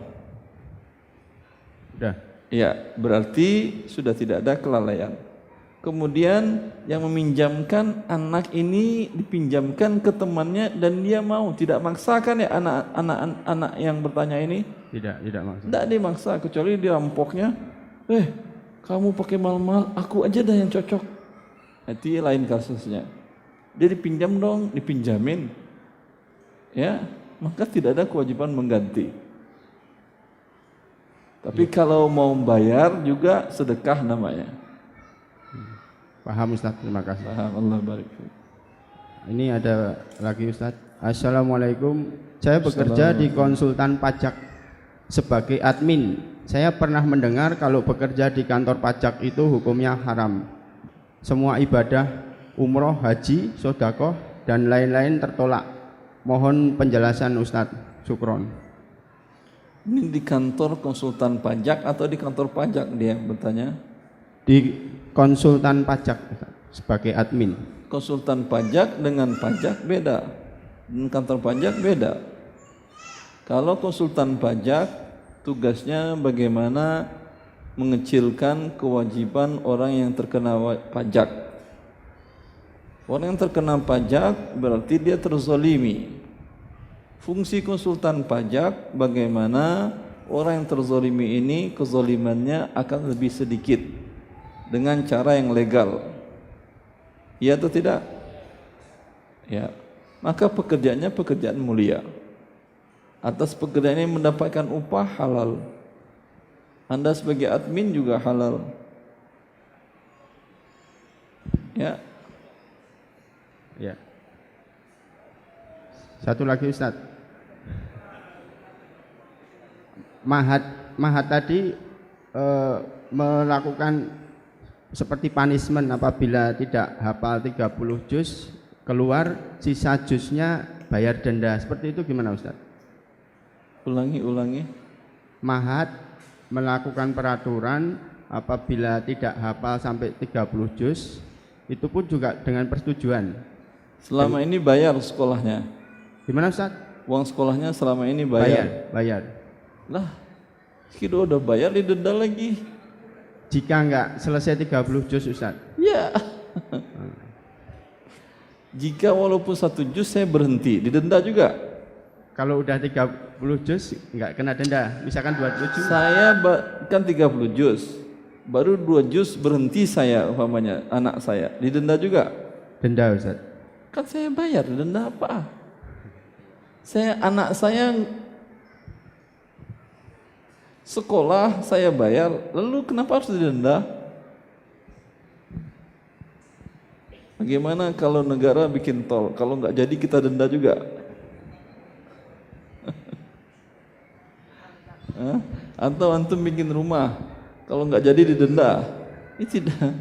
Sudah. Ya, berarti sudah tidak ada kelalaian. Kemudian yang meminjamkan anak ini dipinjamkan ke temannya dan dia mau, tidak maksakan ya anak yang bertanya ini? Tidak maksa. Tidak dimaksa kecuali dirampoknya. Kamu pakai mal-mal, aku aja dah yang cocok. Itu lain kasusnya. Dia dipinjam dong, dipinjamin. Ya, maka tidak ada kewajiban mengganti. Tapi kalau mau bayar juga sedekah namanya. Paham Ustaz, terima kasih. Paham, Allah barik. Ini ada lagi Ustaz. Assalamualaikum. Saya bekerja di konsultan pajak sebagai admin. Saya pernah mendengar kalau bekerja di kantor pajak itu hukumnya haram. Semua ibadah, umroh, haji, sedekah dan lain-lain tertolak. Mohon penjelasan Ustaz. Syukron. Ini di kantor konsultan pajak atau di kantor pajak dia bertanya? Di konsultan pajak sebagai admin. Konsultan pajak dengan pajak beda, dan kantor pajak beda. Kalau konsultan pajak tugasnya bagaimana mengecilkan kewajiban orang yang terkena pajak. Orang yang terkena pajak berarti dia terzolimi. Fungsi konsultan pajak bagaimana orang yang terzolimi ini kezolimannya akan lebih sedikit dengan cara yang legal. Ya atau tidak? Ya. Maka pekerjaannya pekerjaan mulia. Atas pekerjaan ini mendapatkan upah halal. Anda sebagai admin juga halal. Ya. Ya. Satu lagi Ustaz. Mahat tadi melakukan seperti punishment apabila tidak hafal 30 juz, keluar sisa juznya bayar denda. Seperti itu gimana Ustaz? Ulangi. Mahat melakukan peraturan apabila tidak hafal sampai 30 juz, itu pun juga dengan persetujuan. Selama ini bayar sekolahnya. Gimana Ustaz? Uang sekolahnya selama ini bayar. Lah, kita udah bayar didenda lagi. Jika enggak selesai 30 juz Ustaz? Ya. Jika walaupun 1 juz saya berhenti, didenda juga. Kalau udah 30 juz enggak kena denda. Misalkan 27. Saya kan 30 juz. Baru 2 juz berhenti saya umpamanya anak saya, didenda juga. Denda Ustaz. Kan saya bayar, denda apa? Anak saya sekolah saya bayar, lalu kenapa harus didenda? Bagaimana kalau negara bikin tol, kalau nggak jadi kita denda juga? Atau antum bikin rumah, kalau nggak jadi didenda? Ini tidak.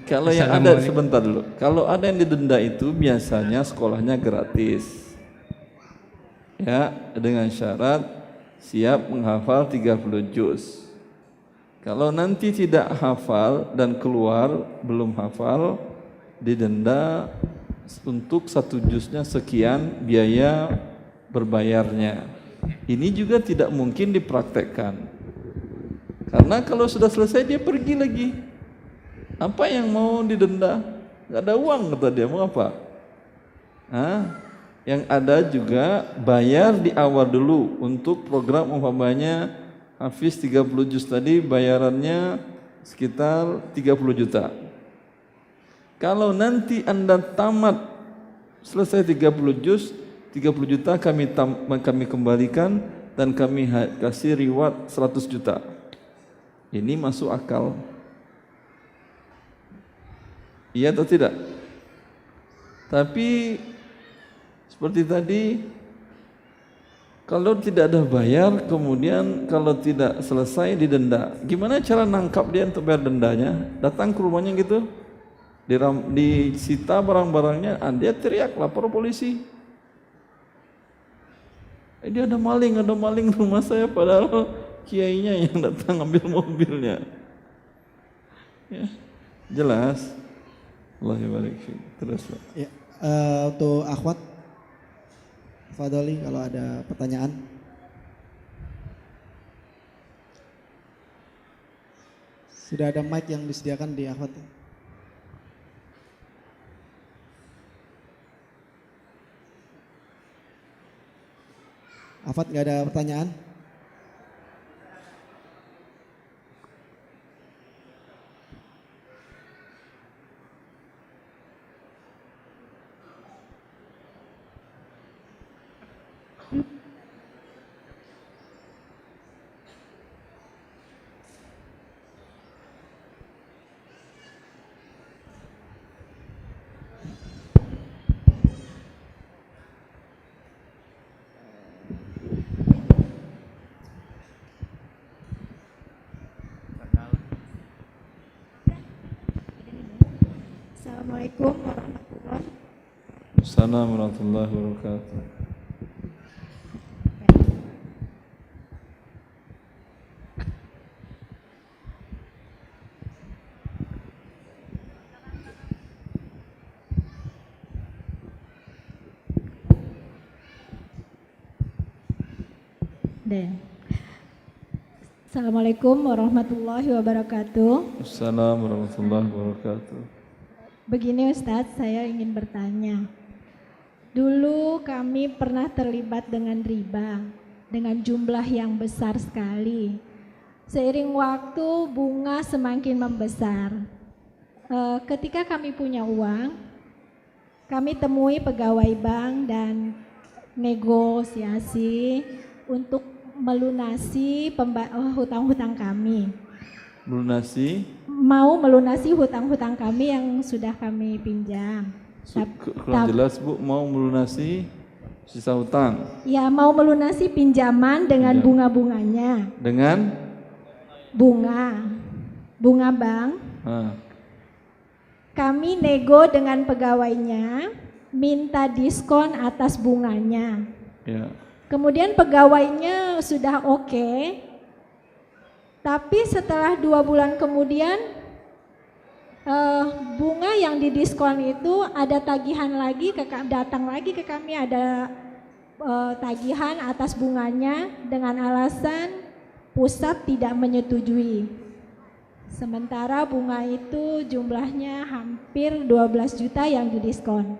Kalau yang ada sebentar dulu, kalau ada yang didenda itu biasanya sekolahnya gratis, ya dengan syarat siap menghafal 30 juz. Kalau nanti tidak hafal dan keluar belum hafal, didenda untuk 1 juznya sekian biaya berbayarnya. Ini juga tidak mungkin dipraktekkan. Karena kalau sudah selesai dia pergi lagi. Apa yang mau didenda? Gak ada uang kata dia, mau apa? Yang ada juga bayar di awal dulu untuk program umpamanya Hafiz 30 juz tadi bayarannya sekitar 30 juta. Kalau nanti Anda tamat selesai 30 juz, 30 juta kami kembalikan dan kami kasih reward 100 juta. Ini masuk akal. Iya atau tidak? Tapi seperti tadi, kalau tidak ada bayar, kemudian kalau tidak selesai didenda. Gimana cara nangkap dia untuk bayar dendanya? Datang ke rumahnya gitu, disita barang-barangnya, dia teriak lapor polisi. Dia ada maling rumah saya, padahal kiainya yang datang ambil mobilnya. Ya, jelas. Allah barik fiik. Terus Pak. Ya, untuk akhwat Fadoli kalau ada pertanyaan. Sudah ada mic yang disediakan di akhwat. Akhwat nggak ada pertanyaan? Assalamualaikum warahmatullahi wabarakatuh. Assalamualaikum warahmatullahi wabarakatuh. Assalamualaikum warahmatullahi wabarakatuh. Assalamualaikum warahmatullahi wabarakatuh. Begini Ustadz, saya ingin bertanya. Dulu kami pernah terlibat dengan riba dengan jumlah yang besar sekali. Seiring waktu bunga semakin membesar. Ketika kami punya uang, kami temui pegawai bank dan negosiasi untuk melunasi hutang-hutang kami. Mau melunasi hutang-hutang kami yang sudah kami pinjam. Kurang jelas Bu, mau melunasi sisa hutang? Ya, mau melunasi pinjaman dengan bunga-bunganya. Dengan? Bunga bank. Kami nego dengan pegawainya, minta diskon atas bunganya. Ya. Kemudian pegawainya sudah oke. Tapi setelah 2 bulan kemudian bunga yang didiskon itu ada tagihan lagi, datang lagi ke kami ada tagihan atas bunganya dengan alasan pusat tidak menyetujui. Sementara bunga itu jumlahnya hampir 12 juta yang didiskon.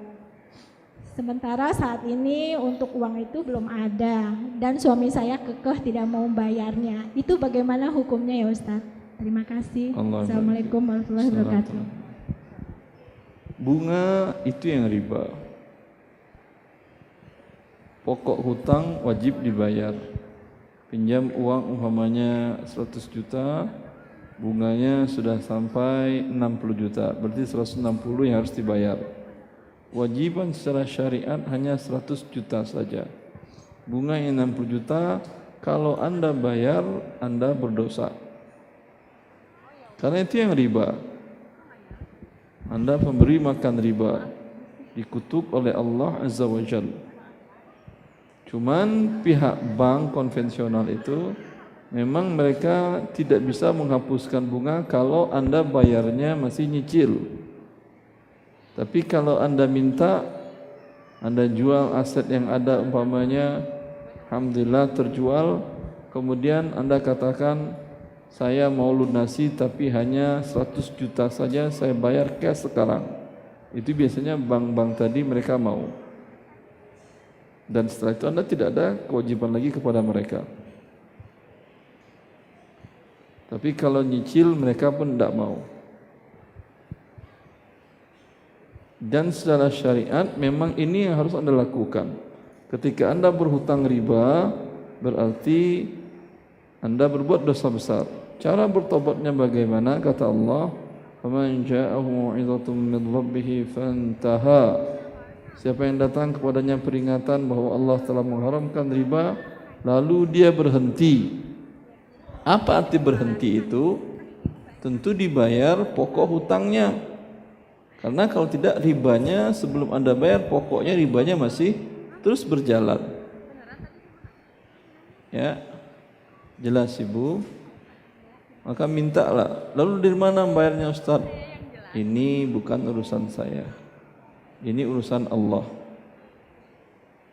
Sementara saat ini untuk uang itu belum ada dan suami saya kekeh tidak mau bayarnya. Itu bagaimana hukumnya ya Ustadz? Terima kasih. Assalamualaikum warahmatullahi wabarakatuh. Bunga itu yang riba. Pokok hutang wajib dibayar. Pinjam uang umpamanya 100 juta, bunganya sudah sampai 60 juta, berarti 160 yang harus dibayar. Wajiban secara syariat hanya 100 juta saja. Bunga yang 60 juta, kalau Anda bayar, Anda berdosa. Karena itu yang riba. Anda pemberi makan riba, dikutuk oleh Allah Azza wa Jalla. Cuman pihak bank konvensional itu memang mereka tidak bisa menghapuskan bunga kalau Anda bayarnya masih nyicil. Tapi kalau Anda minta, Anda jual aset yang ada umpamanya, alhamdulillah terjual, kemudian Anda katakan saya mau lunasi tapi hanya 100 juta saja saya bayar cash sekarang. Itu biasanya bank-bank tadi mereka mau. Dan setelah itu Anda tidak ada kewajiban lagi kepada mereka. Tapi kalau nyicil mereka pun tidak mau. Dan secara syariat memang ini yang harus Anda lakukan. Ketika Anda berhutang riba, berarti Anda berbuat dosa besar. Cara bertobatnya bagaimana? Kata Allah, "Faman ja'ahu mau'izatun min rabbih fantaha." Siapa yang datang kepadanya peringatan bahwa Allah telah mengharamkan riba, lalu dia berhenti. Apa arti berhenti itu? Tentu dibayar pokok hutangnya. Karena kalau tidak ribanya sebelum Anda bayar, pokoknya ribanya masih terus berjalan. Ya. Jelas Ibu? Maka mintalah. Lalu dari mana bayarnya Ustaz? Ini bukan urusan saya. Ini urusan Allah.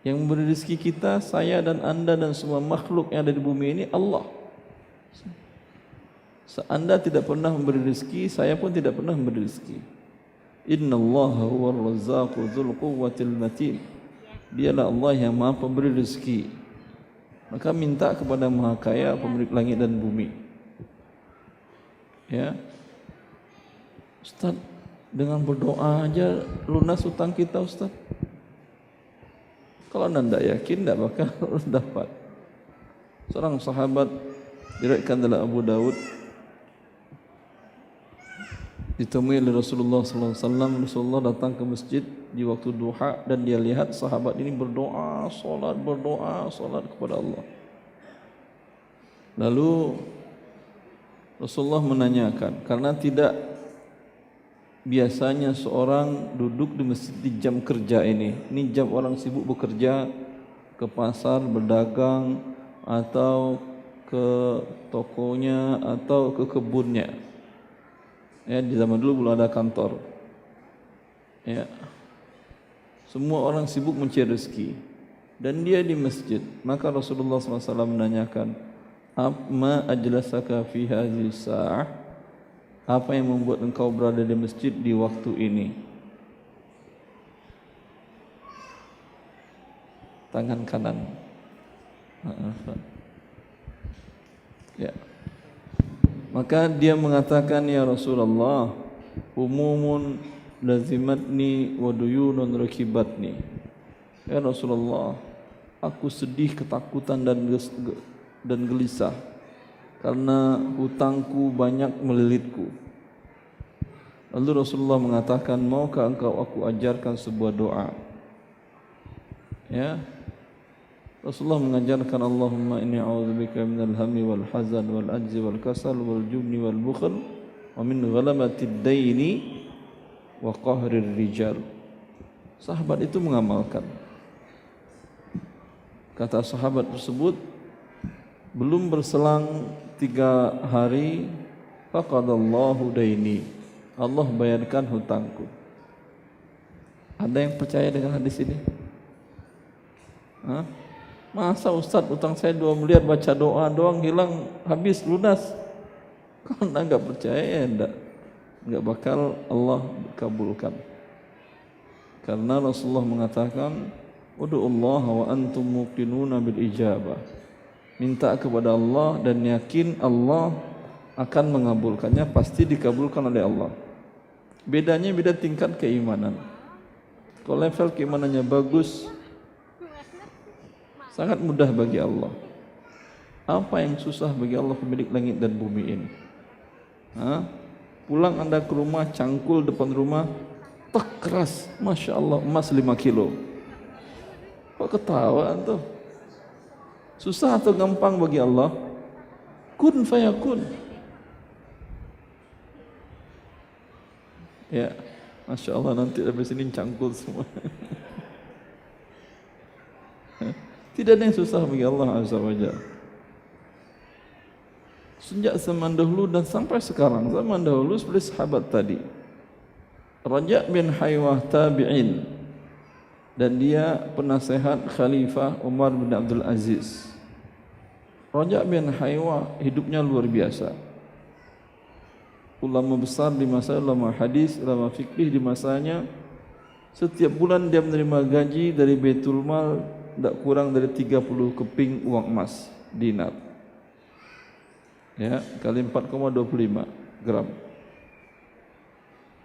Yang memberi rezeki kita, saya dan Anda dan semua makhluk yang ada di bumi ini Allah. Anda tidak pernah memberi rezeki, saya pun tidak pernah memberi rezeki. Innallaha huwar razzaqu dzul quwwatil matin. Dialah Allah yang Maha Pemberi rezeki. Maka minta kepada Maha Kaya, pemilik langit dan bumi. Ya, Ustaz, dengan berdoa aja lunas hutang kita Ustaz. Kalau Anda tidak yakin, tidak bakal dapat. Seorang sahabat diriwayatkan dalam Abu Daud, ditemui oleh Rasulullah SAW. Rasulullah datang ke masjid di waktu duha dan dia lihat sahabat ini berdoa, solat kepada Allah. Lalu Rasulullah menanyakan, karena tidak biasanya seorang duduk di masjid di jam kerja ini jam orang sibuk bekerja, ke pasar berdagang atau ke tokonya atau ke kebunnya. Ya, di zaman dulu belum ada kantor. Ya. Semua orang sibuk mencari rezeki dan dia di masjid. Maka Rasulullah SAW menanyakan, "Ma ajlasaka fi hadhihi sa'ah?" Apa yang membuat engkau berada di masjid di waktu ini? Tangan kanan. Ya. Maka dia mengatakan, "Ya Rasulullah, umumun lazimatni wa duyunun rakibatni." Ya Rasulullah, aku sedih, ketakutan dan gelisah karena hutangku banyak melilitku. Lalu Rasulullah mengatakan, "Maukah engkau aku ajarkan sebuah doa?" Ya. Rasulullah mengajarkan, "Allahumma inni a'udzubika minal hammi wal hazan wal ajzi wal kasal wal jubni wal bukhl wa min ghalamati daini wa qahrir rijal." Sahabat itu mengamalkan. Kata sahabat tersebut, belum berselang 3 hari, faqadallahu daini, Allah bayarkan hutangku. Ada yang percaya dengan hadis ini? Hah? Masa Ustaz utang saya 2 miliar baca doa doang hilang habis lunas? Kalau Anda enggak percaya ya enggak bakal Allah kabulkan. Karena Rasulullah mengatakan, "Ud'ullaha wa antum muqinuna bil ijabah." Minta kepada Allah dan yakin Allah akan mengabulkannya, pasti dikabulkan oleh Allah. Bedanya beda tingkat keimanan. Kalau level keimanannya bagus, sangat mudah bagi Allah. Apa yang susah bagi Allah pemilik langit dan bumi ini? Pulang Anda ke rumah, cangkul depan rumah, tek keras, Masya Allah, emas 5 kilo. Kok ketawa tuh? Susah atau gampang bagi Allah? Kun fayakun. Ya, Masya Allah, nanti habis ini cangkul semua. Tidak ada yang susah bagi Allah Azza wa Jalla. Sejak zaman dahulu dan sampai sekarang, zaman dahulu seperti sahabat tadi, Raja bin Haywah tabi'in, dan dia penasehat Khalifah Umar bin Abdul Aziz. Raja' bin Haywa hidupnya luar biasa. Ulama besar di masa, ulama hadis, ulama fikih di masanya. Setiap bulan dia menerima gaji dari Baitul Mal tidak kurang dari 30 keping uang emas, dinar. Ya, kali 4,25 gram.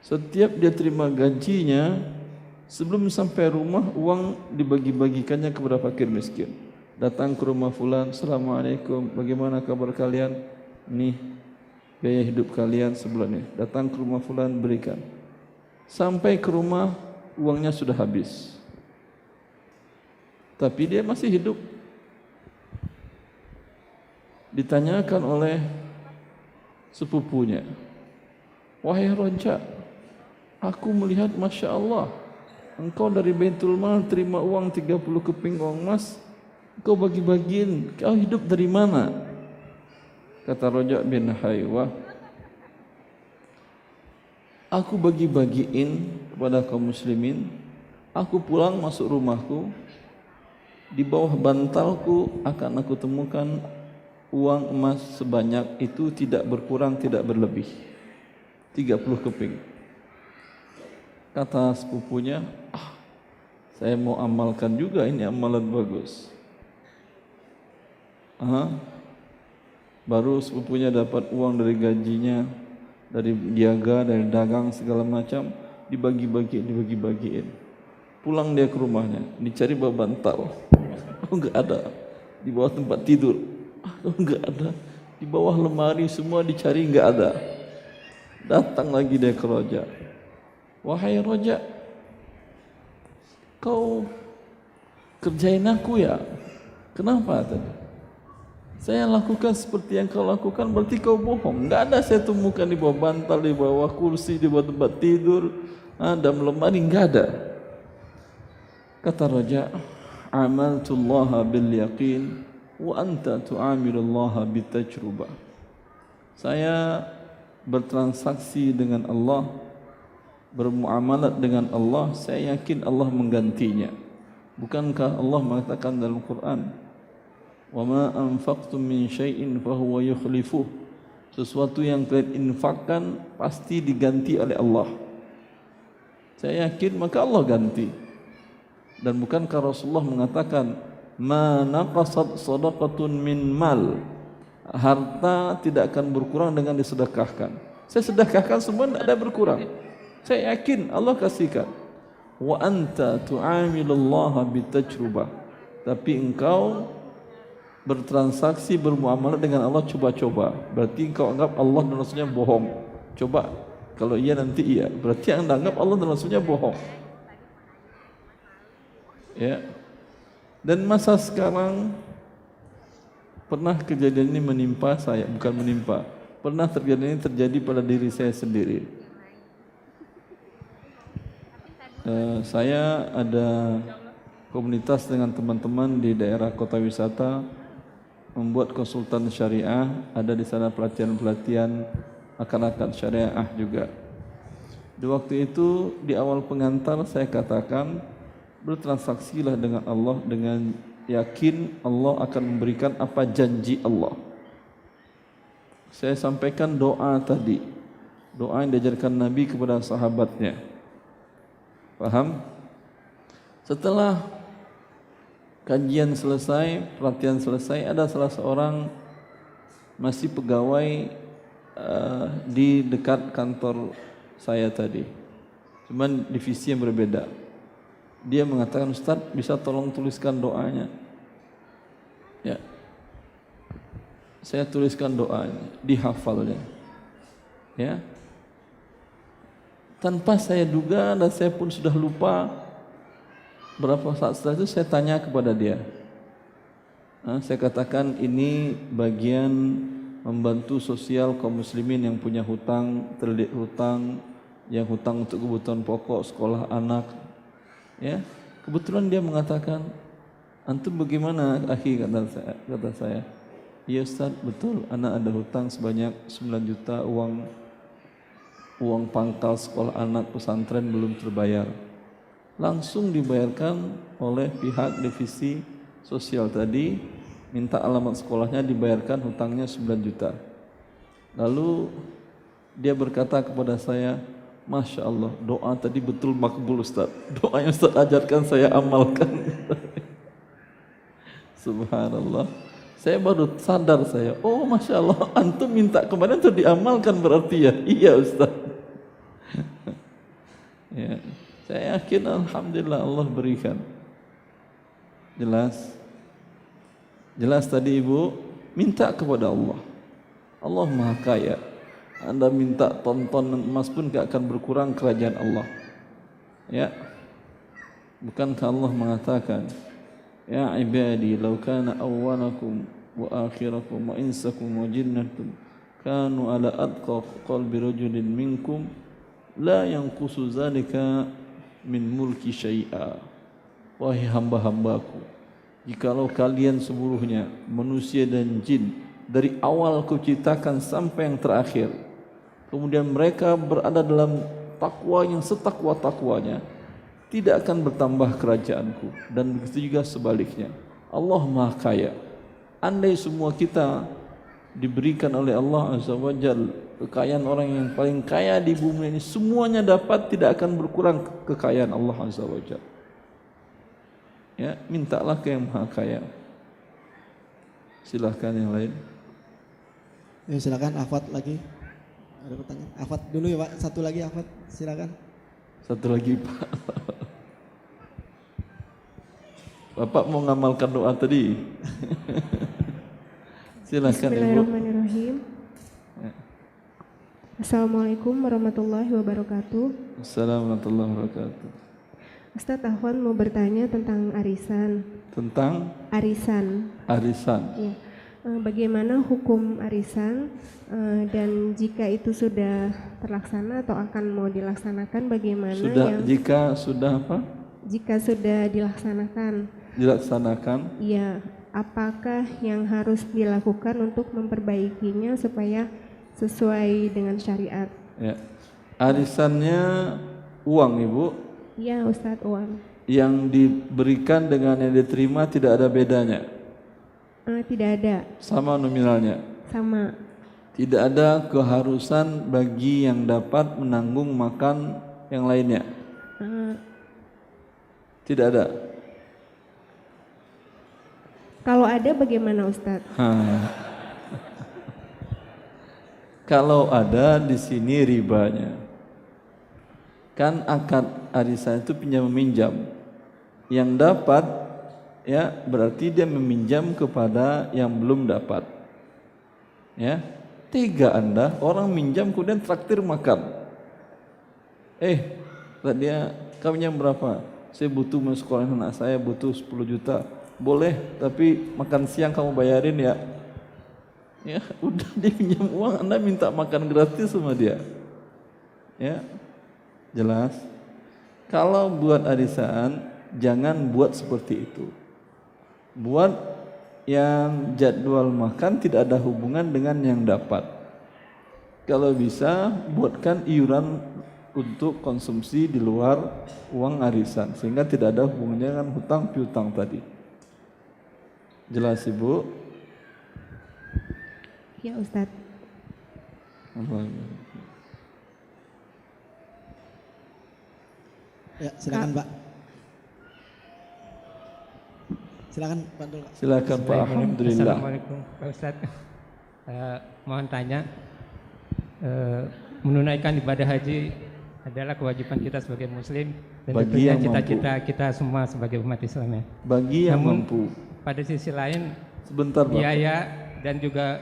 Setiap dia terima gajinya, sebelum sampai rumah uang dibagi-bagikannya kepada fakir miskin. Datang ke rumah fulan, Assalamualaikum, bagaimana kabar kalian? Nih biaya hidup kalian sebulan ini. Datang ke rumah fulan, berikan. Sampai ke rumah uangnya sudah habis, tapi dia masih hidup. Ditanyakan oleh sepupunya, wahai Raja', aku melihat Masya Allah, engkau dari Baitul Mal terima uang 30 keping uang emas, kau bagi-bagiin, kau hidup dari mana? Kata Raja' bin Haywa, aku bagi-bagiin kepada kaum muslimin. Aku pulang masuk rumahku, di bawah bantalku akan aku temukan uang emas sebanyak itu, tidak berkurang, tidak berlebih, 30 keping. Kata sepupunya, saya mau amalkan juga, ini amalan bagus. Baru sepupunya dapat uang dari gajinya, dari jaga, dari dagang segala macam, dibagi-bagiin. Pulang dia ke rumahnya, dicari bawah bantal, enggak ada. Di bawah tempat tidur, enggak ada. Di bawah lemari semua dicari, enggak ada. Datang lagi dia ke Raja', wahai Raja', kau kerjain aku ya? Kenapa tadi? Saya lakukan seperti yang kau lakukan, berarti kau bohong. Enggak ada saya temukan di bawah bantal, di bawah kursi, di bawah tempat tidur, dalam lemari, enggak ada. Kata Raja', amaltullaha bil yaqin wa anta tu'amilullaha bitajrubah. Saya bertransaksi dengan Allah, bermuamalat dengan Allah, saya yakin Allah menggantinya. Bukankah Allah mengatakan dalam Quran, wa ma anfaqtum min syai'in fahuwa yukhlifuh, sesuatu yang kalian infakkan pasti diganti oleh Allah. Saya yakin, maka Allah ganti. Dan bukankah Rasulullah mengatakan, ma naqasat sadaqatun min mal, harta tidak akan berkurang dengan disedekahkan. Saya sedekahkan semua, tidak ada berkurang. Saya yakin Allah kasihkan. Wa anta tu'amilullaha bitajrubah, tapi engkau bertransaksi, bermuamalah dengan Allah coba-coba. Berarti engkau anggap Allah dan Rasulnya bohong. Coba, kalau iya nanti iya, berarti anda anggap Allah dan Rasulnya bohong. Ya. Dan masa sekarang pernah kejadian ini menimpa saya, bukan menimpa, pernah terjadi pada diri saya sendiri. Saya ada komunitas dengan teman-teman di daerah kota wisata, membuat konsultan syariah, ada di sana pelatihan-pelatihan akad syariah juga. Di waktu itu di awal pengantar saya katakan, bertransaksilah dengan Allah dengan yakin Allah akan memberikan apa janji Allah. Saya sampaikan doa tadi, doa yang diajarkan Nabi kepada sahabatnya. Paham? Setelah kajian selesai, pelatihan selesai, ada salah seorang masih pegawai di dekat kantor saya tadi, cuman divisi yang berbeda. Dia mengatakan, Ustaz, bisa tolong tuliskan doanya? Ya, saya tuliskan doanya, dihafalnya. Ya, tanpa saya duga dan saya pun sudah lupa. Berapa saat setelah itu saya tanya kepada dia. Saya katakan ini bagian membantu sosial kaum muslimin yang punya hutang, terlilit hutang, yang hutang untuk kebutuhan pokok, sekolah anak. Ya, kebetulan dia mengatakan, antum bagaimana akhi, kata saya. Iya Ustaz, betul, anak ada hutang sebanyak 9 juta, uang pangkal sekolah anak pesantren belum terbayar. Langsung dibayarkan oleh pihak divisi sosial tadi, minta alamat sekolahnya, dibayarkan hutangnya 9 juta. Lalu dia berkata kepada saya, Masya Allah, doa tadi betul makbul Ustaz. Doa yang Ustaz ajarkan saya amalkan. Subhanallah. Saya baru sadar saya, oh Masya Allah, antum minta kemarin itu diamalkan berarti ya? Iya Ustaz. Ya, saya yakin alhamdulillah Allah berikan. Jelas? Jelas tadi Ibu, minta kepada Allah. Allah Maha Kaya. Anda minta tontonan emas pun gak akan berkurang kerajaan Allah. Ya. Bukankah Allah mengatakan, Ya ibadi law kana awwalakum wa akhirakum wa insakum wa jinnatum kanu ala atqa qalbi rajulin minkum la yanqusu zalika min mulki syai'a. Wahai hamba-hambaku, jikalau kalian seluruhnya, manusia dan jin, dari awal kuciptakan sampai yang terakhir, kemudian mereka berada dalam takwa yang setakwa-takwanya, tidak akan bertambah kerajaanku. Dan begitu juga sebaliknya. Allah Maha Kaya. Andai semua kita diberikan oleh Allah Azza wa Jalla kekayaan orang yang paling kaya di bumi ini, semuanya dapat, tidak akan berkurang kekayaan Allah Azza wa Jalla. Ya, mintalah ke yang Maha Kaya. Silahkan yang lain. Ya, silakan Afat lagi. Ada pertanyaan? Afat dulu ya Pak. Satu lagi Afat, silakan. Satu lagi Pak. Bapak mau ngamalkan doa tadi. Silakan Ibu. Bismillahirrahmanirrahim. Assalamualaikum warahmatullahi wabarakatuh. Assalamualaikum warahmatullahi wabarakatuh. Ustadz Ahwan mau bertanya tentang arisan. Tentang Arisan. arisan. Ya. Bagaimana hukum arisan dan jika itu sudah terlaksana atau akan mau dilaksanakan bagaimana? Jika sudah apa? Jika sudah dilaksanakan. Dilaksanakan. Iya. Apakah yang harus dilakukan untuk memperbaikinya supaya sesuai dengan syariat? Ya. Arisannya uang Ibu. Iya Ustadz, uang. Yang diberikan dengan yang diterima tidak ada bedanya. Tidak ada. Sama nominalnya. Sama. Tidak ada keharusan bagi yang dapat menanggung makan yang lainnya. Tidak ada. Kalau ada bagaimana Ustadz? Kalau ada di sini ribanya. Kan akad arisan itu pinjam meminjam. Yang dapat ya berarti dia meminjam kepada yang belum dapat. Ya, tega Anda orang minjam kemudian traktir makan. Dia kamu yang berapa? Saya butuh mensekolahin anak saya, butuh 10 juta. Boleh, tapi makan siang kamu bayarin ya. Ya, udah dia pinjam uang, Anda minta makan gratis sama dia. Ya. Jelas? Kalau buat arisan, jangan buat seperti itu. Buat yang jadwal makan tidak ada hubungan dengan yang dapat. Kalau bisa, buatkan iuran untuk konsumsi di luar uang arisan, sehingga tidak ada hubungannya dengan hutang piutang tadi. Jelas Ibu? Ya Ustadz. Ya, silakan Pak. Silakan Pak Dul. Silakan Pak. Alhamdulillah. Assalamualaikum Pak Ustadz. Mohon tanya, menunaikan ibadah haji adalah kewajiban kita sebagai Muslim dan bagi tentunya yang cita-cita kita semua sebagai umat Islam ya. Bagi yang Namun, mampu. pada sisi lain, sebentar Pak. biaya dan juga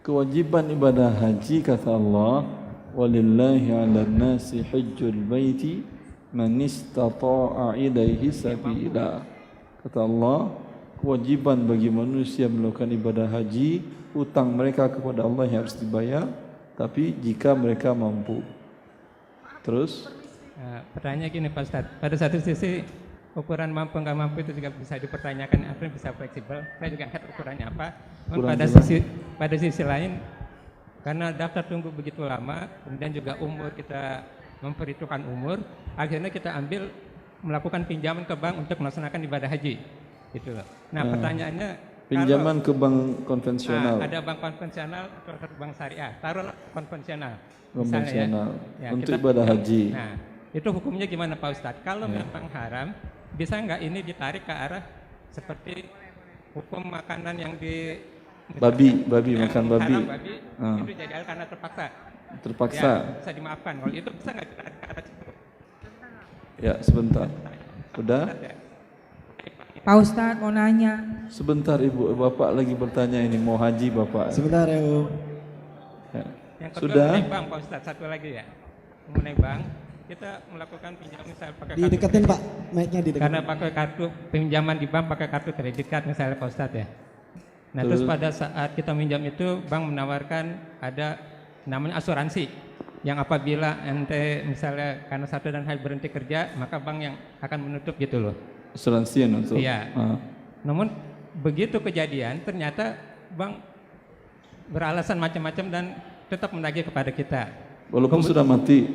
kewajiban ibadah haji kata Allah, walillahi 'alan nasi hajjul baiti man istata'a ilaihi sabila. Kata Allah, kewajiban bagi manusia melakukan ibadah haji, hutang mereka kepada Allah yang harus dibayar, tapi jika mereka mampu. Terus pertanyaannya gini Pak Ustadz, pada satu sisi ukuran mampu nggak mampu itu juga bisa dipertanyakan, apa yang bisa fleksibel. Saya juga nggak tahu ukurannya apa. Pada sisi lain, karena daftar tunggu begitu lama, kemudian juga umur kita memperhitungkan umur, akhirnya kita melakukan pinjaman ke bank untuk melaksanakan ibadah haji. Gitu loh. Nah, pertanyaannya Pinjaman ke bank kalau, konvensional. ada bank konvensional atau bank syariah, taruhlah konvensional. Konvensional. Ya, Untuk kita ibadah pinjam. haji. Nah, itu hukumnya gimana Pak Ustadz? Kalau Ya. memang haram, bisa nggak ini ditarik ke arah seperti hukum makanan yang di Babi yang makan babi. haram babi Ah. itu jadi karena terpaksa. Terpaksa. Ya, bisa dimaafkan. Kalau itu bisa nggak ditarik ke arah situ? Ya, sebentar. Udah? Pak Ustadz mau nanya. Sebentar Ibu, Bapak lagi bertanya ini mau haji Bapak. Sebentar ya Om. Ya. Yang kedua Sudah? mengenai bank Pak Ustadz, satu lagi ya. Mengenai bank, kita melakukan pinjam misal pakai kartu Dideketin kredit. Pak, mic-nya dideketin. Karena pakai kartu pinjaman di bank pakai kartu kredit card misalnya Pak Ustadz ya. Nah, terus pada saat kita minjam itu bank menawarkan ada namanya asuransi yang apabila ente misalnya karena satu dan hal berhenti kerja, maka bank yang akan menutup gitu loh. Asuransi untuk. Iya. Ah. Namun begitu kejadian ternyata bank beralasan macam-macam dan tetap menagih kepada kita. Walaupun sudah mati.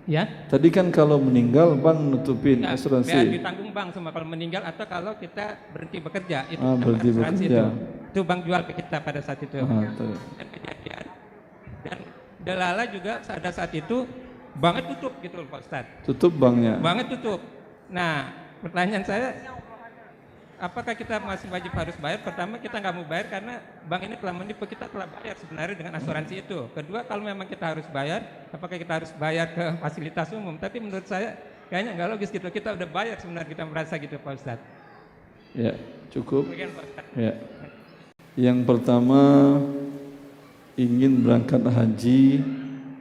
Ya. Tadi kan kalau meninggal bank nutupin Ya, asuransi. biar ditanggung bank semua kalau meninggal atau kalau kita berhenti bekerja itu Berhenti asuransi bekerja. itu bank jual ke kita pada saat itu. Tuh. Dan kejadian dan delala juga pada saat itu banknya tutup gitu loh Pak Ustadz. Tutup banknya. Banknya tutup. Nah, pertanyaan saya, apakah kita masih wajib harus bayar? Pertama, kita nggak mau bayar karena bank ini telah menipu, kita telah bayar sebenarnya dengan asuransi itu. Kedua, kalau memang kita harus bayar, apakah kita harus bayar ke fasilitas umum? Tapi menurut saya kayaknya nggak logis gitu. Kita udah bayar sebenarnya, kita merasa gitu Pak Ustadz. Ya, cukup. Demikian, Pak Ustadz. Ya. Yang pertama ingin berangkat haji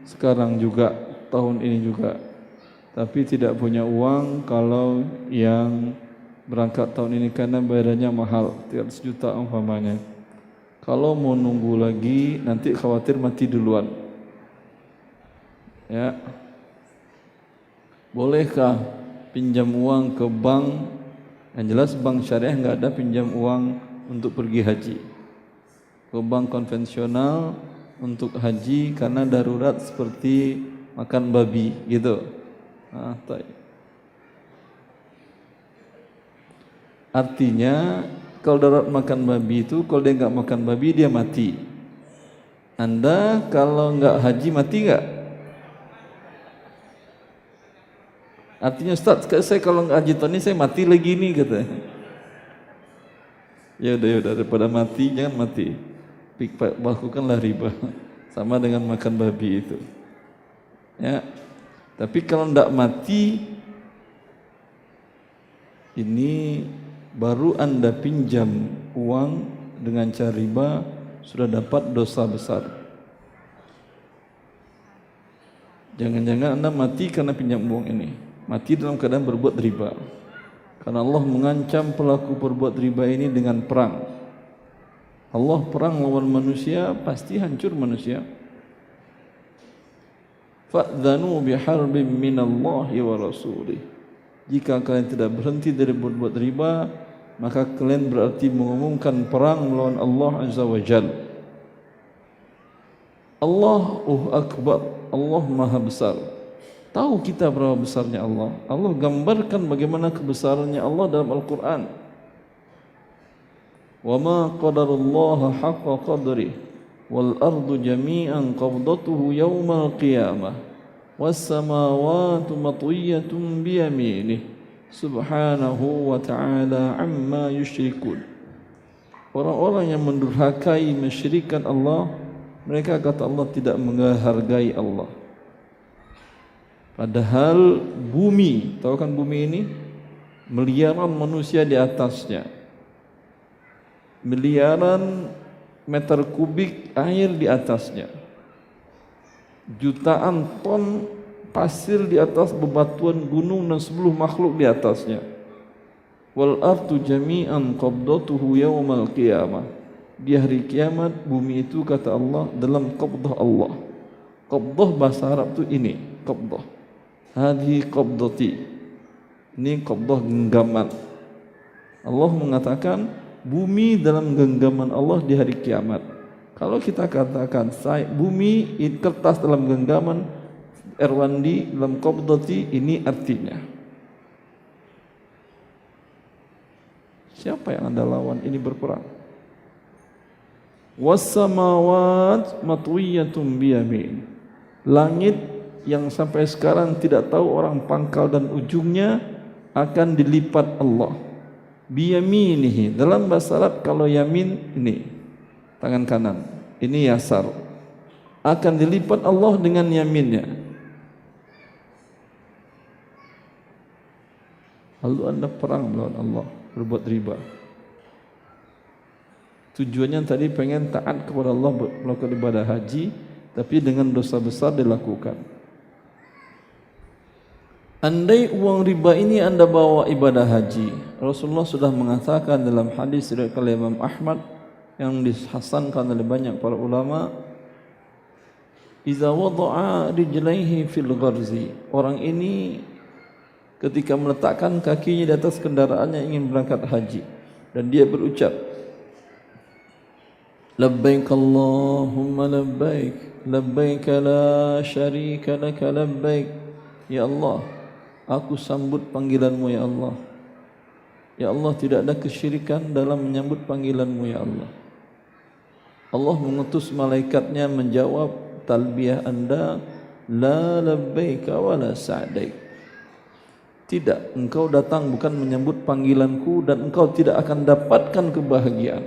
sekarang juga, tahun ini juga. Tapi tidak punya uang kalau yang berangkat tahun ini karena bayarannya mahal, 300 juta umpamanya. Kalau mau nunggu lagi nanti khawatir mati duluan. Ya. Bolehkah pinjam uang ke bank? Yang jelas bank syariah nggak ada pinjam uang untuk pergi haji. Ke bank konvensional untuk haji karena darurat seperti makan babi gitu. Artinya kalau darurat makan babi itu kalau dia nggak makan babi dia mati. Anda kalau nggak haji mati nggak? Artinya Ustaz, saya kalau nggak haji tahun ini saya mati lagi nih kata. Ya udah daripada mati jangan mati. Lakukanlah riba sama dengan makan babi itu. Ya. Tapi kalau tidak mati, ini baru Anda pinjam uang dengan cara riba sudah dapat dosa besar. Jangan-jangan Anda mati karena pinjam uang ini. Mati dalam keadaan berbuat riba. Karena Allah mengancam pelaku berbuat riba ini dengan perang. Allah perang lawan manusia, pasti hancur manusia. Fa'dhanu biharbin minallahi wa rasulih. Jika kalian tidak berhenti dari berbuat riba, maka kalian berarti mengumumkan perang melawan Allah Azza wa Jalla. Allahu Akbar, Allah Maha Besar. Tahu kita berapa besarnya Allah. Allah gambarkan bagaimana kebesarannya Allah dalam Al-Quran. Wa ma qadarullaha haqqa qadrih wal ardu jami'an qabdatuhu yawmal qiyamah was samawati matwiyatun biyaminih subhanahu wa ta'ala amma yusyrikun. Orang-orang yang mendurhakai mensyirikkan Allah, mereka kata Allah tidak menghargai Allah. Padahal bumi, tahu kan bumi ini miliaran manusia di atasnya, miliaran meter kubik air di atasnya, jutaan ton pasir di atas bebatuan gunung dan seluruh makhluk di atasnya. Wal ardu jami'an qabdatuhu yawmal qiyamah. Di hari kiamat bumi itu kata Allah dalam qabdah Allah. Qabdah bahasa Arab itu ini, qabdah. Hadhi qabdati. Ini qabdah genggaman. Allah mengatakan bumi dalam genggaman Allah di hari kiamat. Kalau kita katakan bumi kertas dalam genggaman Erwandi dalam qabdati, ini artinya Siapa yang Anda lawan? Ini berperang. Was-samawat matwiyatun biyamin. Langit yang sampai sekarang tidak tahu orang pangkal dan ujungnya akan dilipat Allah. Biyaminihi. Dalam bahasa Arab kalau yamin ini tangan kanan, ini yasar. Akan dilipat Allah dengan yaminnya. Lalu Anda perang melawan Allah, berbuat riba. Tujuannya tadi pengen taat kepada Allah, melakukan ibadah haji, tapi dengan dosa besar dilakukan. Andai uang riba ini Anda bawa ibadah haji, Rasulullah sudah mengatakan dalam hadis riwayat Imam Ahmad yang dihasankan oleh banyak para ulama, "Idza wada'a rijlaihi fil gharzi." Orang ini ketika meletakkan kakinya di atas kendaraannya ingin berangkat haji dan dia berucap, "Labbaik Allahumma labbaik, labbaik la syarika laka labbaik." Ya Allah, aku sambut panggilanmu ya Allah. Ya Allah, tidak ada kesyirikan dalam menyambut panggilanmu ya Allah. Allah mengutus malaikatnya menjawab talbiyah Anda, la labbaik wa la sa'daik. Tidak, engkau datang bukan menyambut panggilanku dan engkau tidak akan dapatkan kebahagiaan.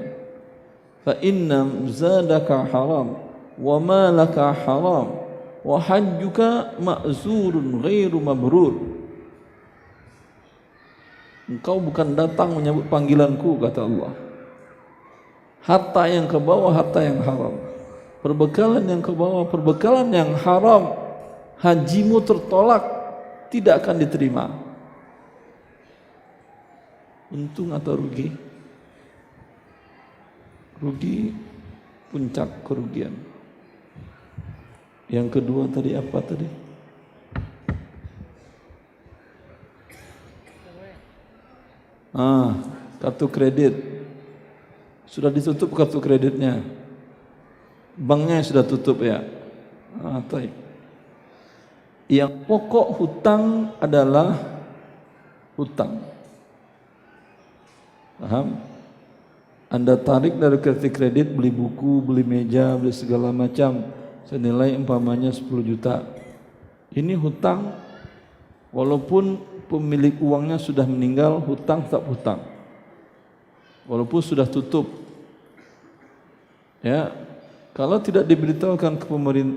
Fa inna zadaka haram wa malaka haram wa hajjuka ma'zurun ghairu mabrur. Engkau bukan datang menyambut panggilanku, kata Allah. Harta yang kau bawa harta yang haram, perbekalan yang kau bawa perbekalan yang haram, hajimu tertolak, tidak akan diterima. Untung atau rugi? Rugi, puncak kerugian. Yang kedua tadi apa tadi? Kartu kredit. Sudah ditutup kartu kreditnya. Banknya sudah tutup ya. Taib. Yang pokok hutang adalah hutang. Paham? Anda tarik dari kartu kredit, beli buku, beli meja, beli segala macam senilai umpamanya 10 juta. Ini hutang, walaupun pemilik uangnya sudah meninggal, hutang tetap hutang. Walaupun sudah tutup. Ya, kalau tidak diberitahukan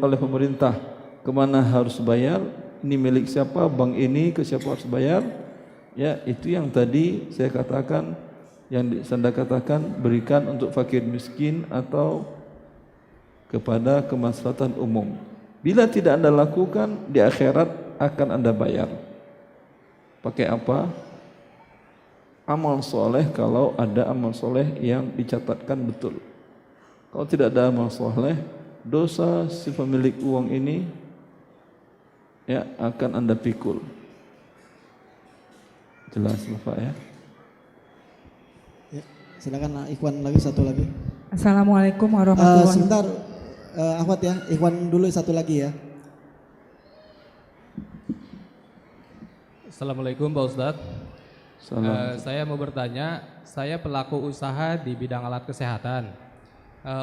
oleh pemerintah kemana harus bayar, ini milik siapa, bank ini ke siapa harus bayar, ya itu yang tadi saya katakan, yang Anda katakan berikan untuk fakir miskin atau kepada kemaslahatan umum. Bila tidak Anda lakukan, di akhirat akan Anda bayar. Pakai apa? Amal soleh, kalau ada amal soleh yang dicatatkan betul. Kalau tidak ada amal soleh, dosa si pemilik uang ini ya akan Anda pikul. Jelas Bapak ya? Silakan Ikhwan lagi, satu lagi. Assalamualaikum warahmatullahi wabarakatuh. Sebentar, Ahwat ya, Ikhwan dulu satu lagi ya. Assalamualaikum Pak Ustadz. Saya mau bertanya, saya pelaku usaha di bidang alat kesehatan.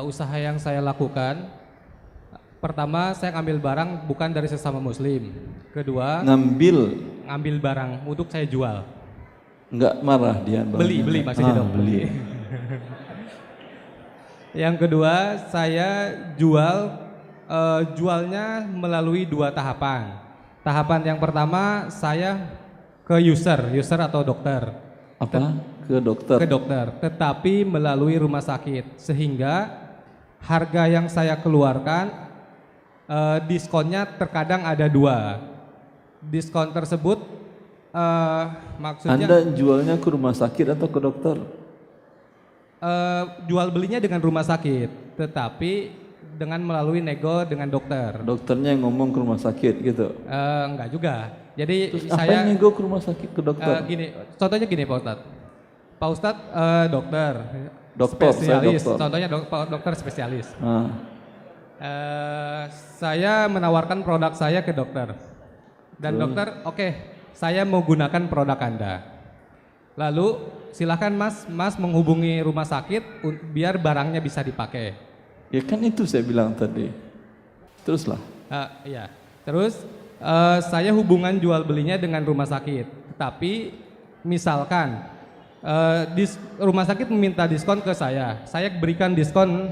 Usaha yang saya lakukan, pertama saya ngambil barang bukan dari sesama muslim. Kedua, ngambil barang untuk saya jual. Enggak marah dia? Beli maksudnya dong. Beli. Yang kedua, saya jualnya melalui 2 tahapan. Tahapan yang pertama saya ke user atau dokter. Apa? Ke dokter? Ke dokter, tetapi melalui rumah sakit. Sehingga harga yang saya keluarkan, diskonnya terkadang ada 2. Diskon tersebut maksudnya Anda jualnya ke rumah sakit atau ke dokter? Jual belinya dengan rumah sakit, tetapi dengan melalui nego dengan dokter. Dokternya yang ngomong ke rumah sakit gitu? Enggak juga. Jadi terus saya apa nego ke rumah sakit ke dokter? Contohnya gini Pak Ustadz. Pak Ustadz dokter spesialis. Contohnya dokter spesialis. Saya menawarkan produk saya ke dokter. Dan dokter, oke, saya mau gunakan produk Anda. Lalu silahkan Mas menghubungi rumah sakit biar barangnya bisa dipakai. Ya kan itu saya bilang tadi. Teruslah. Iya. Terus saya hubungan jual belinya dengan rumah sakit. Tapi misalkan rumah sakit meminta diskon ke saya berikan diskon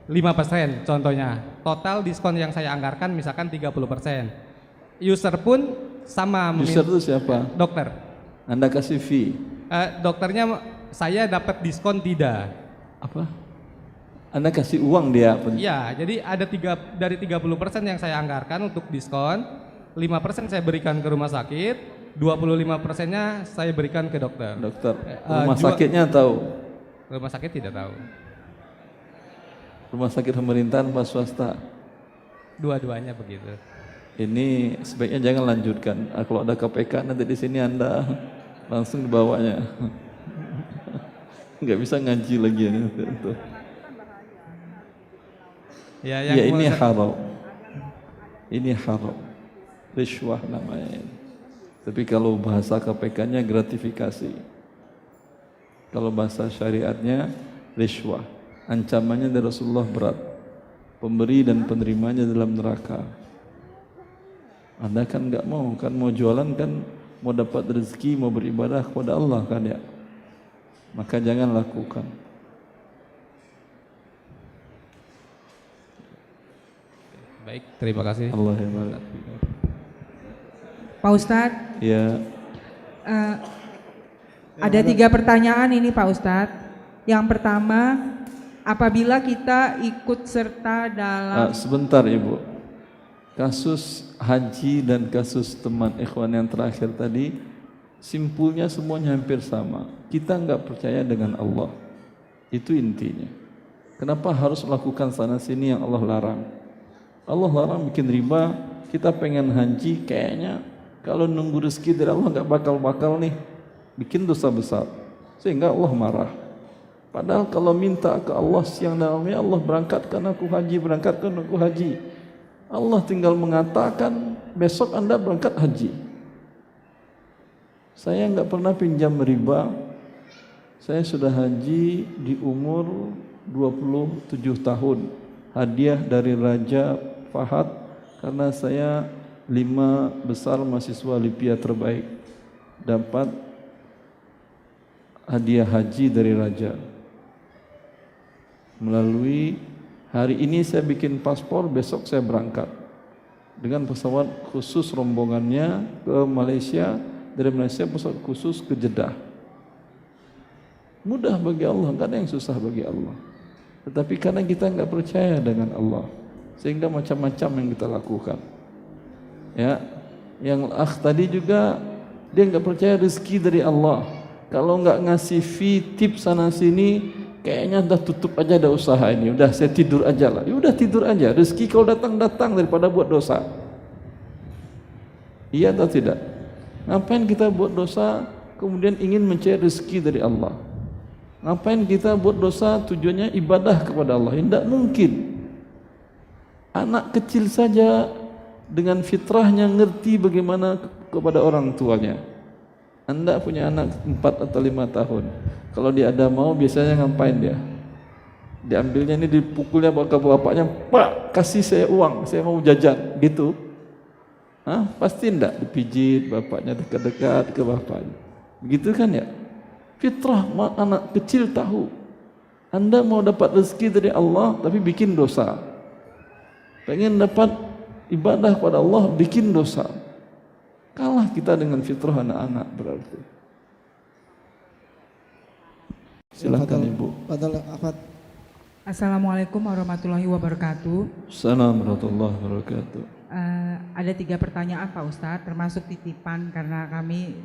5% contohnya. Total diskon yang saya anggarkan misalkan 30%. User pun sama. User itu siapa? Dokter. Anda kasih fee? Dokternya saya dapat diskon tidak. Apa? Anda kasih uang dia? Iya, jadi ada dari 30% yang saya anggarkan untuk diskon, 5% saya berikan ke rumah sakit, 25%-nya saya berikan ke dokter. Dokter. Rumah sakitnya tahu? Rumah sakit tidak tahu. Rumah sakit pemerintahan apa swasta? Dua-duanya begitu. Ini sebaiknya jangan lanjutkan. Kalau ada KPK nanti di sini Anda langsung dibawanya. Nggak bisa ngaji lagi ini. Ya, ini haram. Ini haram. Rishwah namanya. Tapi kalau bahasa KPK-nya gratifikasi. Kalau bahasa syariatnya rishwah. Ancamannya dari Rasulullah berat. Pemberi dan penerimanya dalam neraka. Anda kan nggak mau, kan mau jualan kan, mau dapat rezeki, mau beribadah kepada Allah kan ya. Maka jangan lakukan. Baik, terima kasih. Allah ya barik. Pak Ustadz, Ya. Ada 3 pertanyaan ini Pak Ustadz. Yang pertama, apabila kita ikut serta dalam... Sebentar Ibu. Kasus haji dan kasus teman ikhwan yang terakhir tadi, simpulnya semuanya hampir sama. Kita enggak percaya dengan Allah. Itu intinya. Kenapa harus melakukan sana sini yang Allah larang? Allah larang bikin riba, kita pengen haji, kayaknya kalau nunggu rezeki dari Allah enggak bakal nih. Bikin dosa besar. Sehingga Allah marah. Padahal kalau minta ke Allah siang dan malam, ya Allah berangkatkan aku haji. Allah tinggal mengatakan besok Anda berangkat haji. Saya enggak pernah pinjam riba. Saya sudah haji di umur 27 tahun. Hadiah dari Raja Fahad karena saya 5 besar mahasiswa Lipia terbaik. Dapat hadiah haji dari Raja. Melalui hari ini saya bikin paspor, besok saya berangkat dengan pesawat khusus rombongannya ke Malaysia, dari Malaysia pesawat khusus ke Jeddah. Mudah bagi Allah, enggak ada yang susah bagi Allah. Tetapi karena kita enggak percaya dengan Allah, sehingga macam-macam yang kita lakukan. Ya, yang tadi juga dia enggak percaya rezeki dari Allah. Kalau enggak ngasih fee, tip sana sini, kayaknya udah tutup aja ada usaha ini, udah saya tidur aja lah. Ya udah tidur aja, rezeki kalau datang daripada buat dosa. Iya atau tidak? Ngapain kita buat dosa kemudian ingin mencari rezeki dari Allah? Ngapain kita buat dosa tujuannya ibadah kepada Allah? Tidak mungkin. Anak kecil saja dengan fitrahnya ngerti bagaimana kepada orang tuanya. Anda punya anak 4 atau 5 tahun. Kalau dia ada mau biasanya ngapain dia? Diambilnya ini, dipukulnya ke bapaknya, Pak kasih saya uang, saya mau jajan, gitu. Hah? Pasti enggak, dipijit bapaknya, dekat-dekat ke bapaknya. Begitu kan ya? Fitrah anak kecil tahu. Anda mau dapat rezeki dari Allah tapi bikin dosa. Pengen dapat ibadah kepada Allah, bikin dosa. Kalah kita dengan fitrah anak-anak berarti. Silakan Ibu. Assalamualaikum warahmatullahi wabarakatuh. Assalamualaikum warahmatullahi wabarakatuh. Ada 3 pertanyaan Pak Ustadz, termasuk titipan karena kami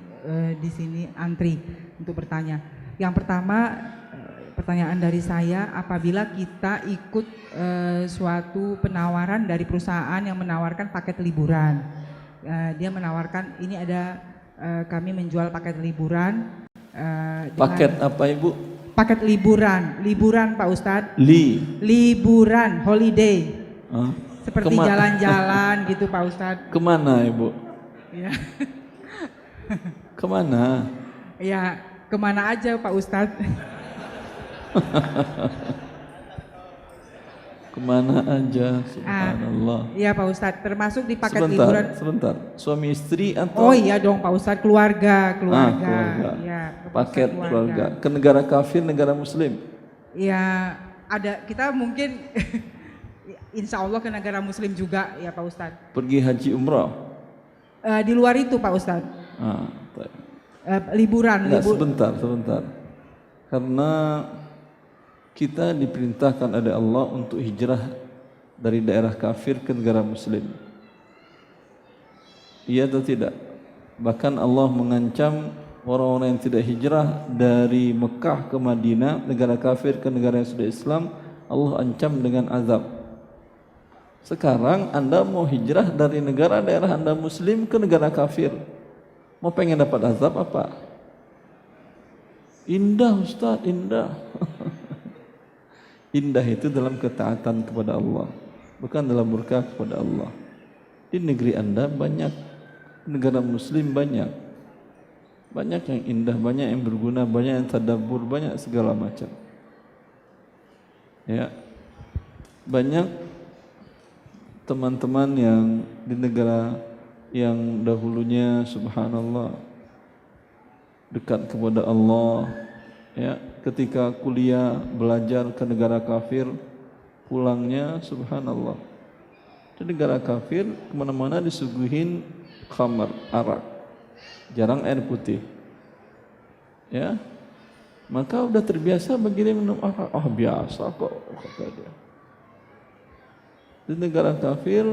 di sini antri untuk bertanya. Yang pertama, pertanyaan dari saya, apabila kita ikut suatu penawaran dari perusahaan yang menawarkan paket liburan, dia menawarkan ini ada kami menjual paket liburan. Paket apa Ibu? Paket liburan Pak Ustadz. Liburan, holiday. Seperti jalan-jalan gitu Pak Ustadz. Kemana Ibu? Ya. Kemana? Ya, kemana aja Pak Ustadz? Kemana aja, subhanallah. Iya Pak Ustadz, termasuk di paket liburan. Sebentar, suami istri atau? Oh iya dong Pak Ustadz, keluarga. Keluarga. Ya, paket keluarga. Ke negara kafir, negara muslim? Ya, ada, kita mungkin insya Allah ke negara muslim juga ya Pak Ustadz. Pergi haji umrah? Di luar itu Pak Ustadz. Liburan. Sebentar. Karena kita diperintahkan oleh Allah untuk hijrah dari daerah kafir ke negara muslim. Iya atau tidak? Bahkan Allah mengancam orang-orang yang tidak hijrah dari Mekah ke Madinah, negara kafir ke negara yang sudah Islam, Allah ancam dengan azab. Sekarang Anda mau hijrah dari negara daerah Anda muslim ke negara kafir. Mau pengen dapat azab apa? Indah Ustaz, indah. Indah itu dalam ketaatan kepada Allah, bukan dalam murka kepada Allah. Di negeri Anda banyak, negara muslim banyak yang indah, banyak yang berguna, banyak yang tadabbur, banyak segala macam. Ya, banyak teman-teman yang di negara yang dahulunya subhanallah dekat kepada Allah, ya, ketika kuliah belajar ke negara kafir, pulangnya subhanallah di negara kafir kemana-mana disuguhin khamar, arak, jarang air putih, ya, maka udah terbiasa begini minum arak. Biasa kok, kata dia. Di negara kafir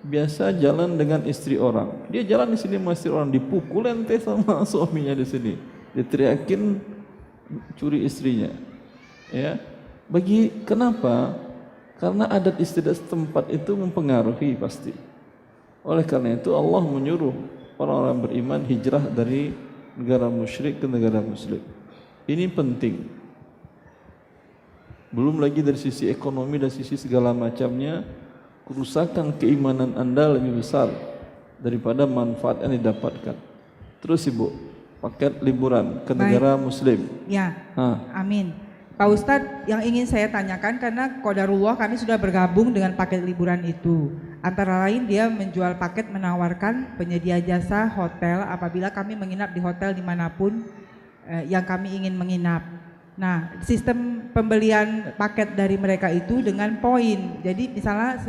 biasa jalan dengan istri orang, dia jalan di sini sama istri orang, dipukul ente sama suaminya di sini, diteriakin curi istrinya, ya. Kenapa? Karena adat istiadat setempat itu mempengaruhi pasti. Oleh karena itu Allah menyuruh orang-orang beriman hijrah dari negara musyrik ke negara muslim. Ini penting. Belum lagi dari sisi ekonomi dan sisi segala macamnya, kerusakan keimanan Anda lebih besar daripada manfaat yang didapatkan. Terus Ibu, paket liburan ke negara muslim. Ya, amin. Pak Ustadz, yang ingin saya tanyakan, karena qadarullah kami sudah bergabung dengan paket liburan itu. Antara lain dia menjual paket menawarkan penyedia jasa hotel apabila kami menginap di hotel dimanapun yang kami ingin menginap. Nah, sistem pembelian paket dari mereka itu dengan poin. Jadi misalnya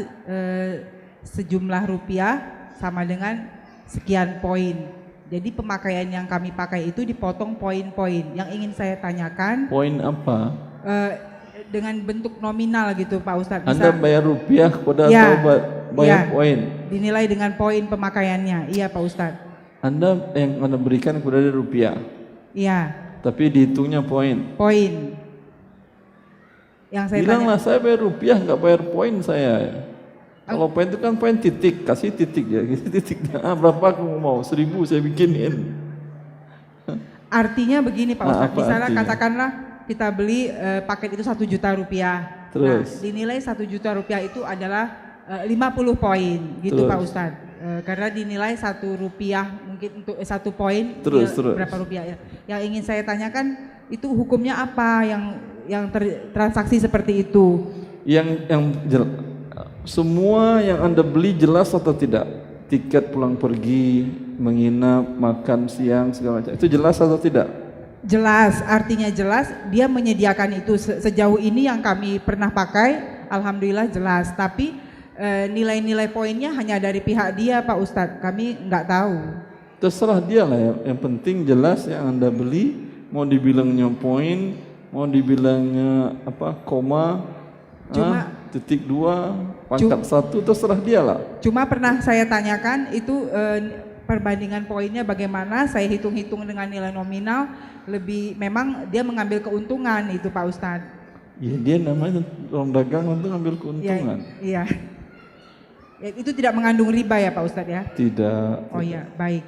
sejumlah rupiah sama dengan sekian poin. Jadi pemakaian yang kami pakai itu dipotong poin-poin. Yang ingin saya tanyakan, poin apa? Dengan bentuk nominal gitu Pak Ustadz. Anda bayar rupiah kepada atau bayar poin? Dinilai dengan poin pemakaiannya. Iya Pak Ustadz. Anda berikan kepada dia rupiah? Iya. Tapi dihitungnya poin? Poin. Yang saya bilanglah saya bayar rupiah, nggak bayar poin saya. Kalau poin itu kan poin titik, kasih titik ya, kasih titiknya. Berapa aku mau? 1.000 saya bikinin. Artinya begini Pak Ustadz, misalnya katakanlah kita beli paket itu 1 juta rupiah. Terus? Nah, dinilai 1 juta rupiah itu adalah 50 poin, gitu terus. Pak Ustadz. Karena dinilai 1 rupiah mungkin untuk 1 poin terus. Berapa rupiah ya? Yang ingin saya tanyakan itu hukumnya apa yang transaksi seperti itu? Semua yang Anda beli jelas atau tidak? Tiket pulang pergi, menginap, makan siang, segala macam. Itu jelas atau tidak? Jelas, artinya jelas. Dia menyediakan itu sejauh ini yang kami pernah pakai, alhamdulillah jelas. Tapi nilai-nilai poinnya hanya dari pihak dia Pak Ustadz, kami nggak tahu. Terserah dia lah, yang penting jelas yang Anda beli, mau dibilangnya poin, mau dibilangnya apa, koma, titik 2, pangkat 1, terserah dia lah. Cuma pernah saya tanyakan itu perbandingan poinnya bagaimana, saya hitung-hitung dengan nilai nominal, lebih memang dia mengambil keuntungan itu Pak Ustadz. Ya dia namanya orang dagang untuk ngambil keuntungan. Iya. Ya, itu tidak mengandung riba ya Pak Ustadz ya? Tidak. Oh iya, baik.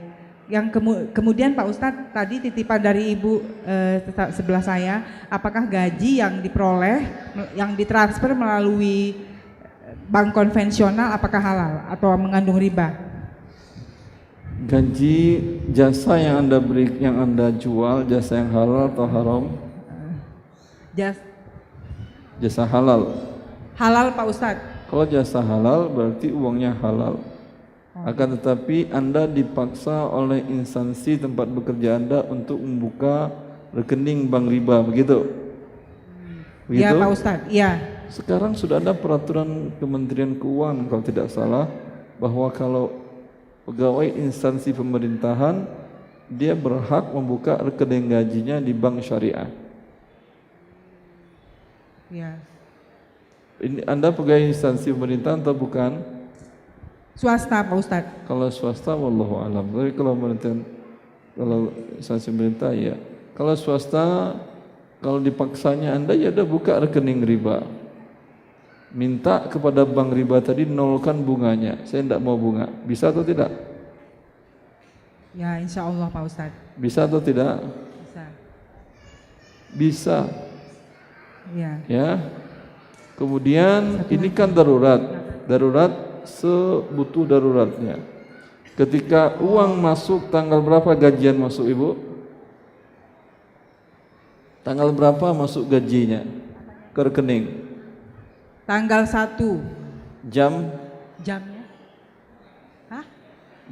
Yang kemudian Pak Ustadz tadi titipan dari Ibu sebelah saya, apakah gaji yang diperoleh, yang ditransfer melalui bank konvensional apakah halal atau mengandung riba? Gaji jasa yang Anda beri, yang Anda jual, jasa yang halal atau haram? Jasa halal. Halal Pak Ustadz. Kalau jasa halal berarti uangnya halal. Akan tetapi Anda dipaksa oleh instansi tempat bekerja Anda untuk membuka rekening bank riba, begitu? Iya Pak Ustadz, iya. Sekarang sudah ada peraturan Kementerian Keuangan kalau tidak salah, bahwa kalau pegawai instansi pemerintahan dia berhak membuka rekening gajinya di bank syariah. Ya. Ini Anda pegawai instansi pemerintahan atau bukan? Swasta Pak Ustadz. Kalau swasta wallahu alam. Tapi kalau pemerintahan, kalau instansi pemerintah ya. Kalau swasta, kalau dipaksanya Anda ya udah buka rekening riba. Minta kepada bank riba tadi nolkan bunganya. Saya tidak mau bunga. Bisa atau tidak? Ya insya Allah Pak Ustadz. Bisa atau tidak? Bisa. Bisa. Ya. Ya. Kemudian ini kan darurat. Darurat sebutuh daruratnya. Ketika uang masuk, tanggal berapa gajian masuk Ibu? Tanggal berapa masuk gajinya ke rekening? Tanggal 1. Jam? Jamnya? Hah?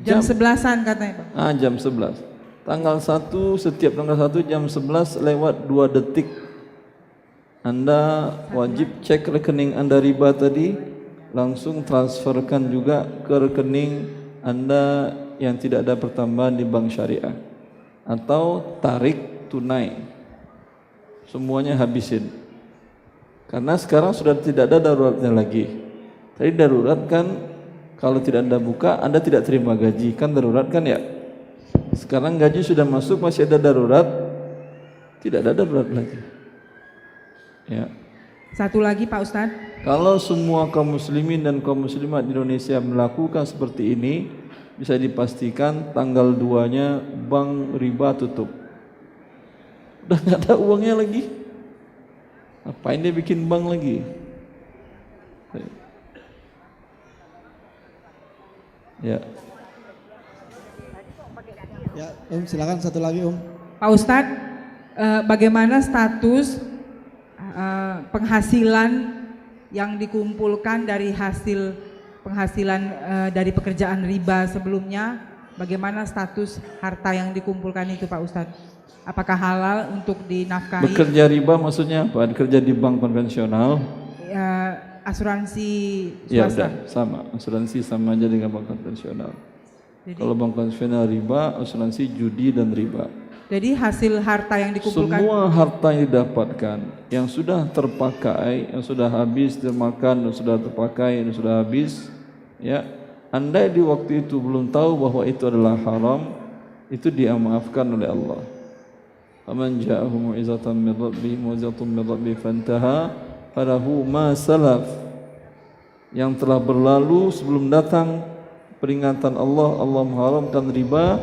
Jam 11-an katanya Pak. Jam 11. Tanggal 1, setiap tanggal 1 jam 11 lewat 2 detik Anda wajib cek rekening Anda riba tadi, langsung transferkan juga ke rekening Anda yang tidak ada pertambahan di bank syariah, atau tarik tunai, semuanya habisin. Karena sekarang sudah tidak ada daruratnya lagi. Tadi darurat kan kalau tidak Anda buka, Anda tidak terima gaji, kan darurat kan ya. Sekarang gaji sudah masuk, masih ada darurat, tidak ada darurat lagi. Ya. Satu lagi Pak Ustadz. Kalau semua kaum muslimin dan kaum muslimat di Indonesia melakukan seperti ini, bisa dipastikan tanggal 2-nya bank riba tutup. Udah nggak ada uangnya lagi. Apain dia bikin bank lagi? Ya. Ya, silakan satu lagi Pak Ustadz, bagaimana status penghasilan yang dikumpulkan dari hasil penghasilan dari pekerjaan riba sebelumnya? Bagaimana status harta yang dikumpulkan itu Pak Ustadz? Apakah halal untuk dinafkahi? Bekerja riba maksudnya apa? Kerja di bank konvensional? Ya, asuransi swasta. Ya udah, sama. Asuransi sama aja dengan bank konvensional. Jadi, kalau bank konvensional riba, asuransi judi dan riba. Jadi hasil harta yang dikumpulkan, semua harta yang didapatkan, yang sudah terpakai, yang sudah habis termakan, yang sudah terpakai, yang sudah habis, ya, andai di waktu itu belum tahu bahwa itu adalah haram, itu dimaafkan oleh Allah. Faman ja'ahu mu'izatan min rabbih mu'izatun min rabbih fantaha falahu ma salaf. Yang telah berlalu sebelum datang peringatan Allah, Allah mengharamkan riba,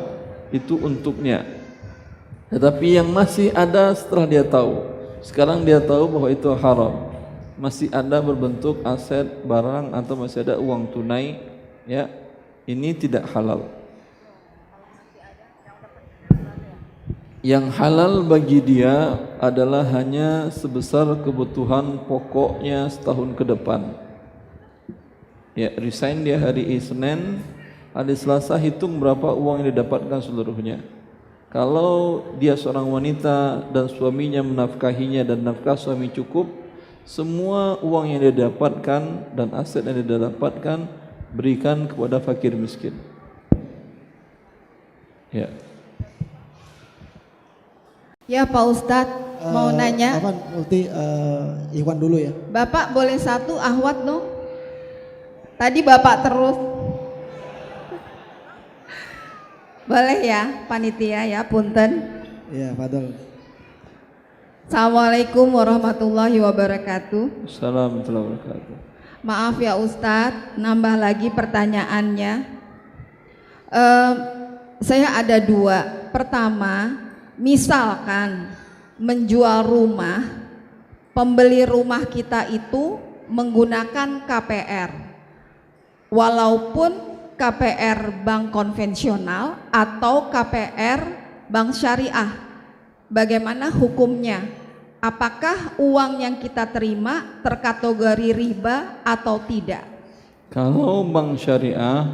itu untuknya. Tetapi yang masih ada setelah dia tahu, sekarang dia tahu bahwa itu haram, masih ada berbentuk aset, barang, atau masih ada uang tunai, ya, ini tidak halal. Yang halal bagi dia adalah hanya sebesar kebutuhan pokoknya setahun ke depan. Ya, resign dia hari Senin, hari Selasa hitung berapa uang yang didapatkan seluruhnya. Kalau dia seorang wanita dan suaminya menafkahinya dan nafkah suami cukup, semua uang yang dia dapatkan dan aset yang dia dapatkan berikan kepada fakir miskin. Ya. Ya Pak Ustadz, mau nanya. Ulti, Iwan dulu ya. Bapak boleh satu ahwat dong? Tadi Bapak terus. Boleh ya, panitia ya, punten. Ya, Fadol. Assalamualaikum warahmatullahi wabarakatuh. Assalamualaikum warahmatullahi wabarakatuh. Maaf ya Ustadz, nambah lagi pertanyaannya. Saya ada 2. Pertama, misalkan menjual rumah, pembeli rumah kita itu menggunakan KPR, walaupun KPR bank konvensional atau KPR bank syariah? Bagaimana hukumnya? Apakah uang yang kita terima terkategori riba atau tidak? Kalau bank syariah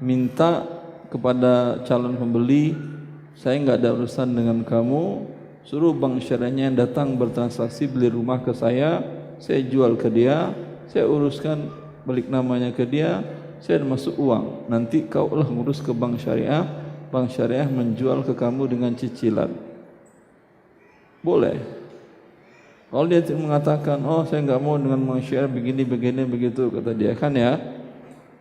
minta kepada calon pembeli, saya nggak ada urusan dengan kamu, suruh bank syariahnya yang datang bertransaksi beli rumah ke saya jual ke dia, saya uruskan balik namanya ke dia, saya masuk uang, nanti kau lah ngurus ke bank syariah menjual ke kamu dengan cicilan. Boleh. Kalau dia mengatakan, oh saya nggak mau dengan bank syariah begini begitu, kata dia, kan ya,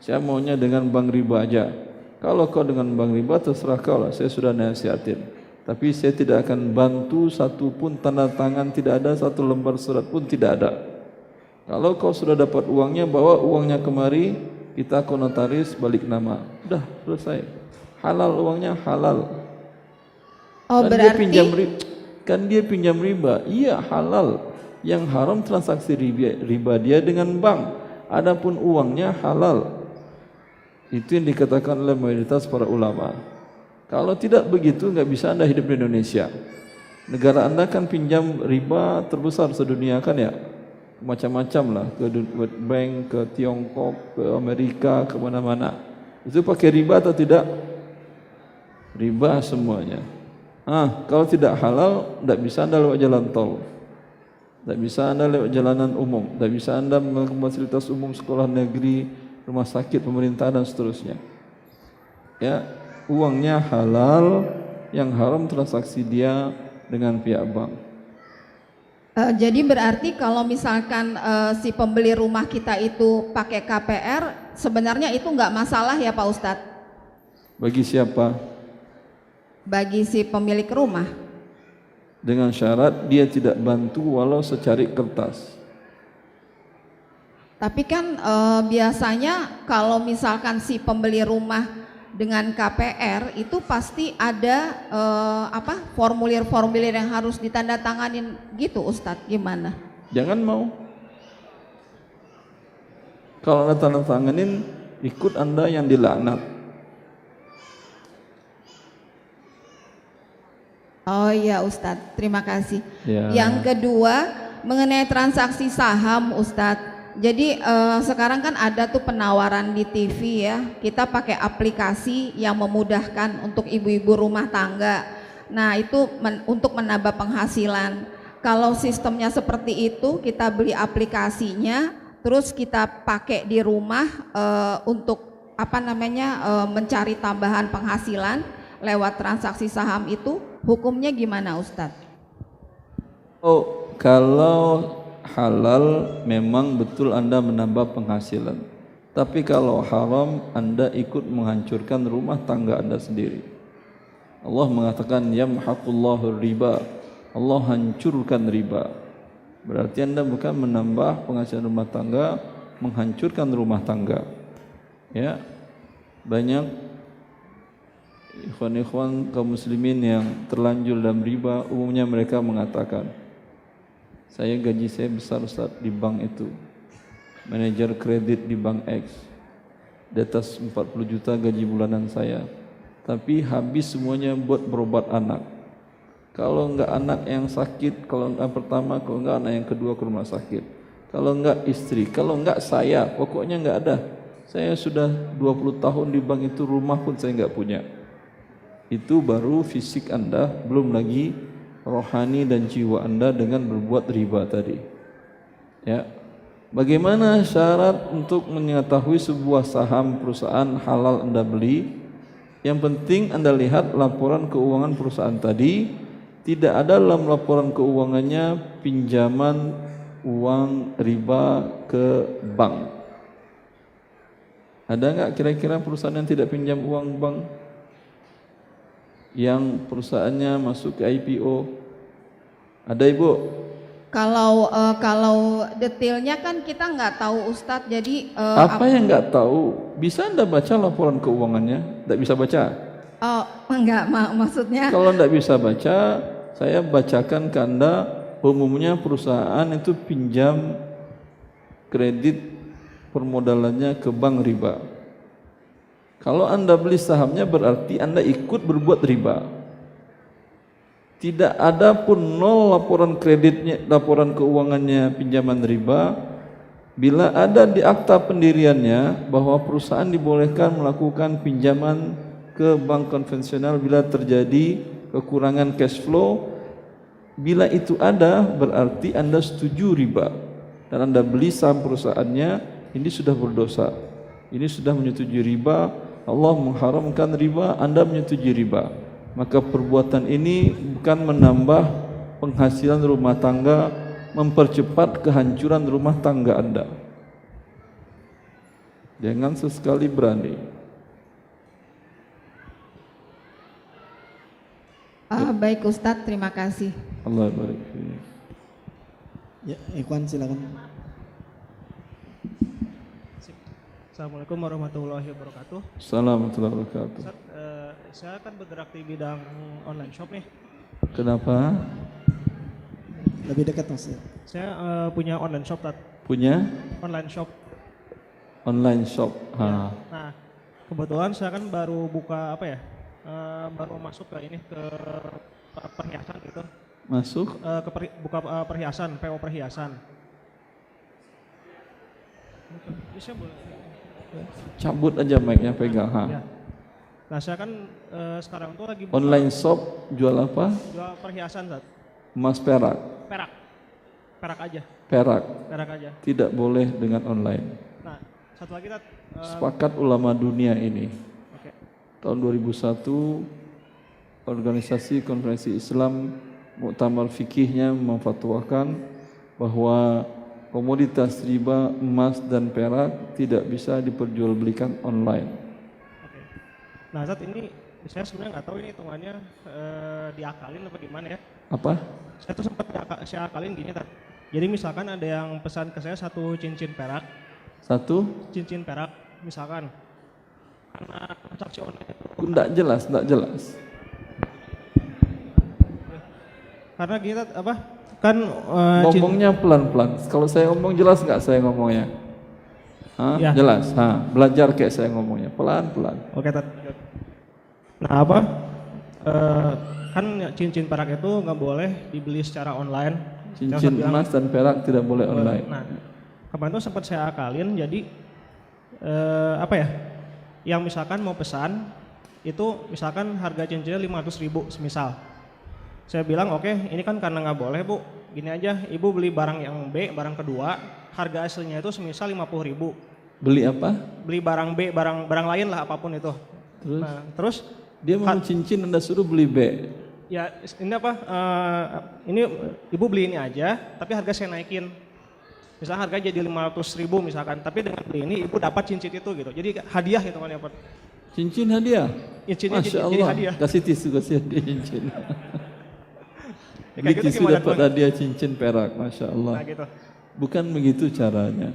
saya maunya dengan bank riba aja. Kalau kau dengan bank riba terserah kau lah, saya sudah nasihatin. Tapi saya tidak akan bantu satu pun tanda tangan, tidak ada satu lembar surat pun tidak ada. Kalau kau sudah dapat uangnya, bawa uangnya kemari, kita konotaris balik nama. Udah selesai. Halal uangnya, halal. Oh, berarti dia pinjam riba. Iya, halal. Yang haram transaksi riba dia dengan bank. Adapun uangnya halal. Itu yang dikatakan oleh mayoritas para ulama. Kalau tidak begitu, nggak bisa Anda hidup di Indonesia. Negara Anda kan pinjam riba terbesar sedunia, kan ya? Macam-macam lah, ke World Bank, ke Tiongkok, ke Amerika, ke mana-mana. Itu pakai riba atau tidak? Riba semuanya. Kalau tidak halal, tidak bisa Anda lewat jalan tol, tidak bisa Anda lewat jalanan umum, tidak bisa Anda melakukan fasilitas umum, sekolah negeri, rumah sakit pemerintah dan seterusnya. Ya, uangnya halal, yang haram transaksi dia dengan pihak bank. Jadi berarti kalau misalkan si pembeli rumah kita itu pakai KPR, sebenarnya itu nggak masalah ya Pak Ustadz? Bagi siapa? Bagi si pemilik rumah. Dengan syarat dia tidak bantu walau secari kertas. Tapi kan biasanya kalau misalkan si pembeli rumah dengan KPR itu pasti ada formulir-formulir yang harus ditandatanganin gitu Ustadz, gimana? Jangan mau. Kalau Anda tanda tanganin, ikut Anda yang dilaknat. Oh iya Ustadz, terima kasih. Ya. Yang kedua mengenai transaksi saham Ustadz. Jadi sekarang kan ada tuh penawaran di TV ya, kita pakai aplikasi yang memudahkan untuk ibu-ibu rumah tangga. Nah itu untuk menambah penghasilan. Kalau sistemnya seperti itu, kita beli aplikasinya, terus kita pakai di rumah untuk mencari tambahan penghasilan lewat transaksi saham itu, hukumnya gimana Ustadz? Oh, kalau halal memang betul Anda menambah penghasilan. Tapi kalau haram, Anda ikut menghancurkan rumah tangga Anda sendiri. Allah mengatakan yamhaqullahu riba. Allah hancurkan riba. Berarti Anda bukan menambah penghasilan rumah tangga, menghancurkan rumah tangga. Ya. Banyak ikhwan-ikhwan kaum muslimin yang terlanjur dalam riba, umumnya mereka mengatakan, saya gaji saya besar Ustaz di bank itu, manajer kredit di bank X, di atas 40 juta gaji bulanan saya, tapi habis semuanya buat berobat anak. Kalau enggak anak yang sakit, kalau enggak pertama, kalau enggak anak yang kedua ke rumah sakit, kalau enggak istri, kalau enggak saya, pokoknya enggak ada. Saya sudah 20 tahun di bank itu, rumah pun saya enggak punya. Itu baru fisik Anda, belum lagi rohani dan jiwa Anda dengan berbuat riba tadi. Ya. Bagaimana syarat untuk mengetahui sebuah saham perusahaan halal Anda beli? Yang penting Anda lihat laporan keuangan perusahaan tadi, tidak ada dalam laporan keuangannya pinjaman uang riba ke bank. Ada enggak kira-kira perusahaan yang tidak pinjam uang bank? Yang perusahaannya masuk ke IPO, ada Ibu? Kalau detailnya kan kita nggak tahu Ustadz, jadi apa yang nggak tahu? Bisa Anda baca laporan keuangannya? Tidak bisa baca? Oh enggak, maksudnya kalau tidak bisa baca, saya bacakan ke Anda. Umumnya perusahaan itu pinjam kredit permodalannya ke bank riba. Kalau Anda beli sahamnya berarti Anda ikut berbuat riba. Tidak ada pun nol laporan kreditnya, laporan keuangannya pinjaman riba. Bila ada di akta pendiriannya bahwa perusahaan dibolehkan melakukan pinjaman ke bank konvensional bila terjadi kekurangan cash flow, bila itu ada berarti Anda setuju riba dan Anda beli saham perusahaannya, ini sudah berdosa. Ini sudah menyetujui riba. Allah mengharamkan riba, Anda menyetujui riba. Maka perbuatan ini bukan menambah penghasilan rumah tangga, mempercepat kehancuran rumah tangga Anda. Jangan sesekali berani. Baik Ustadz, terima kasih. Allah barik fiik. Ya, Ikhwan silakan. Assalamualaikum warahmatullahi wabarakatuh. Assalamualaikum warahmatullahi wabarakatuh. Ustaz, saya kan bergerak di bidang online shop nih. Kenapa? Lebih dekat Mas. Saya punya online shop, Tat. Punya? Online shop. Online shop. Ya. Nah, kebetulan saya kan baru buka apa ya? Baru masuk ke ini ke perhiasan gitu. Masuk? Buka perhiasan, PO perhiasan. Bisa boleh? Cabut aja mic-nya, pegang. Ya. Nah, saya kan sekarang tuh lagi buka online shop jual apa? Jual perhiasan, Tat. Emas perak. Perak. Perak aja. Perak. Perak aja. Tidak boleh dengan online. Nah, satu lagi Tat. Sepakat ulama dunia ini. Okay. Tahun 2001 organisasi konferensi Islam Muktamar Fikihnya memfatwakan bahwa komoditas riba emas dan perak tidak bisa diperjualbelikan online. Oke. Nah, saat ini saya sebenarnya nggak tahu ini hitungannya diakalin apa gimana ya? Apa? Saya tuh sempat saya akalin gini, Tat. Jadi misalkan ada yang pesan ke saya satu cincin perak. Satu? Cincin perak, misalkan. Karena transaksi online itu enggak jelas, enggak jelas. Karena kita apa? Kan ngomongnya pelan-pelan. Kalau saya ngomong jelas nggak saya ngomongnya? Ya. Jelas. Belajar kayak saya ngomongnya pelan-pelan. Oke, Tat. Nah, apa? Kan cincin perak itu nggak boleh dibeli secara online. Cincin emas dan perak tidak boleh online. Nah, kemarin tuh sempat saya akalin, jadi apa ya? Yang misalkan mau pesan itu misalkan harga cincinnya 500.000 semisal. Saya bilang oke, ini kan karena nggak boleh Bu, gini aja, Ibu beli barang yang B, barang kedua, harga aslinya itu semisal 50.000. Beli apa? Beli barang B, barang lain lah apapun itu. Terus? Nah, terus dia mau cincin, Anda suruh beli B. Ya ini apa? Ini Ibu beli ini aja, tapi harga saya naikin. Misalnya harga jadi 500.000 misalkan, tapi dengan beli ini Ibu dapat cincin itu gitu. Jadi hadiah gitu kan ya Pak. Cincin hadiah? Cincinnya Masya jadi Allah, hadiah. kasih tisu, kasih hadiah cincin. Ya, Beli gitu tisu dapat hadiah cincin perak, Masya Allah. Nah, gitu. Bukan begitu caranya.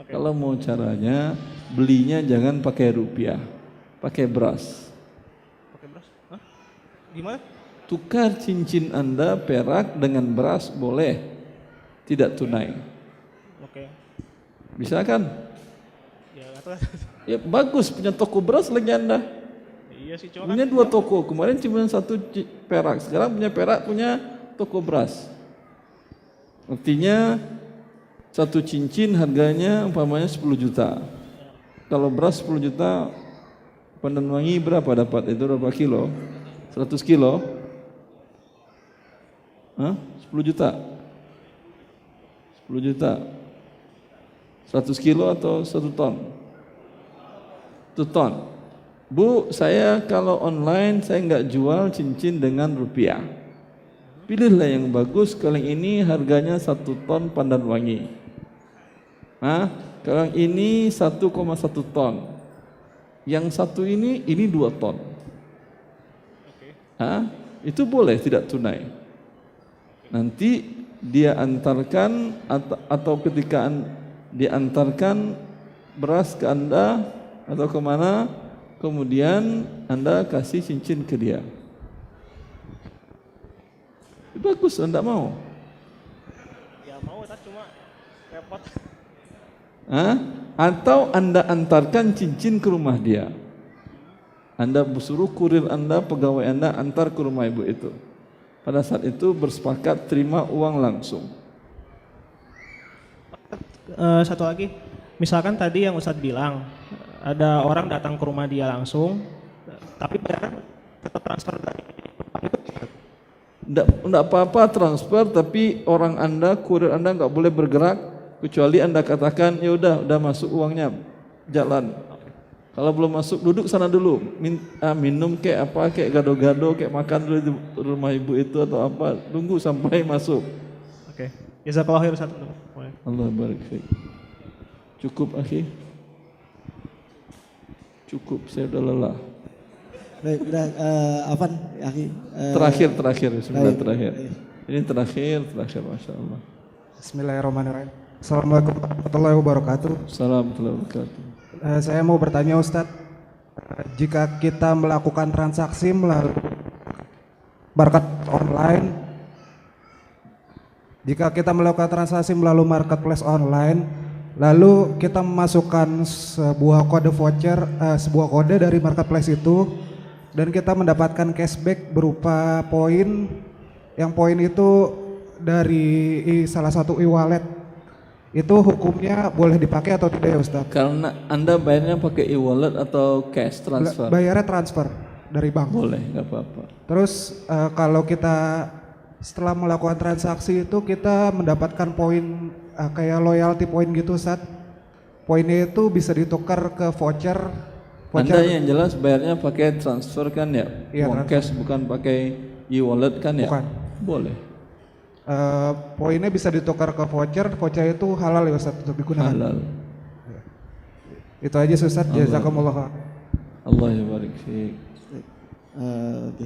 Okay. Kalau mau caranya, belinya jangan pakai rupiah, pakai beras. Pakai beras? Hah? Gimana? Tukar cincin Anda perak dengan beras boleh, tidak tunai. Oke. Bisa kan? Ya, nggak tahu. Ya bagus, punya toko beras lagi Anda. Iya sih, cuma Punya dua toko, kemarin cuma satu perak, sekarang punya perak, punya toko beras. Artinya satu cincin harganya umpamanya 10 juta. Kalau beras 10 juta, Pandan Wangi berapa dapat? Itu berapa kilo? 100 kilo? 10 juta? 10 juta? 100 kilo atau 1 ton? 1 ton. Bu, saya kalau online saya nggak jual cincin dengan rupiah. Pilihlah yang bagus, kalau yang ini harganya 1 ton Pandan Wangi. Kalau yang ini 1,1 ton. Yang satu ini 2 ton. Itu boleh tidak tunai. Nanti dia antarkan atau ketika diantarkan beras ke Anda atau kemana, kemudian Anda kasih cincin ke dia. Bagus, Anda mau? Ya mau, cuma repot. Atau Anda antarkan cincin ke rumah dia. Anda suruh kurir Anda, pegawai Anda antar ke rumah ibu itu. Pada saat itu bersepakat terima uang langsung. Satu lagi, misalkan tadi yang Ustadz bilang ada orang datang ke rumah dia langsung, tapi bayarnya tetap transfer dari Tidak apa-apa transfer, tapi orang Anda, kurir Anda nggak boleh bergerak kecuali Anda katakan ya udah masuk uangnya, jalan. Kalau belum masuk duduk sana dulu, minum kayak apa, kayak gado-gado, kayak makan dulu di rumah ibu itu atau apa, tunggu sampai masuk. Oke, jazakallahu khair satu. Allah barik fiik. Cukup akhi? Cukup, saya udah lelah. Baik, udah Afan, akhi. Terakhir, sebentar terakhir. Ini terakhir, Masya Allah. Bismillahirrahmanirrahim. Assalamualaikum warahmatullahi wabarakatuh. Assalamualaikum warahmatullahi wabarakatuh. Saya mau bertanya Ustadz, jika kita melakukan transaksi melalui marketplace online, lalu kita memasukkan sebuah kode voucher, sebuah kode dari marketplace itu, dan kita mendapatkan cashback berupa poin, yang poin itu dari salah satu e-wallet. Itu hukumnya boleh dipakai atau tidak ya Ustaz? Karena Anda bayarnya pakai e-wallet atau cash transfer? Bayarnya transfer dari bank. Boleh, nggak apa-apa. Terus kalau kita setelah melakukan transaksi itu kita mendapatkan poin kayak loyalty point gitu Ustaz. Poinnya itu bisa ditukar ke voucher. Anda yang jelas bayarnya pakai transfer kan ya? Iya, uang cash bukan pakai e-wallet kan ya? Bukan. Boleh. Poinnya bisa ditukar ke voucher itu halal ya Ustaz untuk digunakan? Halal. Itu aja Ustaz, jazakumullah. Allah ya barik fiik. Oke.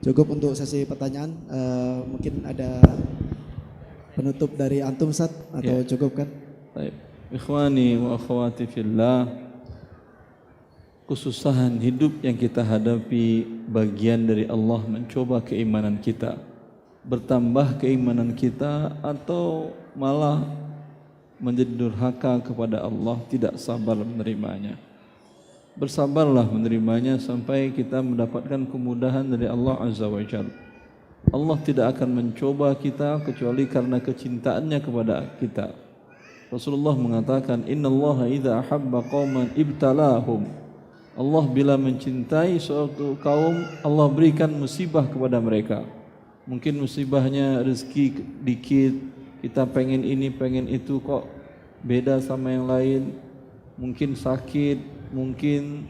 Cukup untuk sesi pertanyaan. Mungkin ada penutup dari antum Ustaz atau cukup kan? Baik. Ikhwani wa akhwati fillah, kesusahan hidup yang kita hadapi bagian dari Allah mencoba keimanan kita. Bertambah keimanan kita atau malah menjadi durhaka kepada Allah, tidak sabar menerimanya. Bersabarlah menerimanya sampai kita mendapatkan kemudahan dari Allah Azza wa Jalla. Allah tidak akan mencoba kita kecuali karena kecintaannya kepada kita. Rasulullah mengatakan, innallaha idza ahabba qauman ibtalahum. Allah bila mencintai suatu kaum, Allah berikan musibah kepada mereka. Mungkin musibahnya rezeki dikit, kita pengen ini pengen itu kok beda sama yang lain, mungkin sakit, mungkin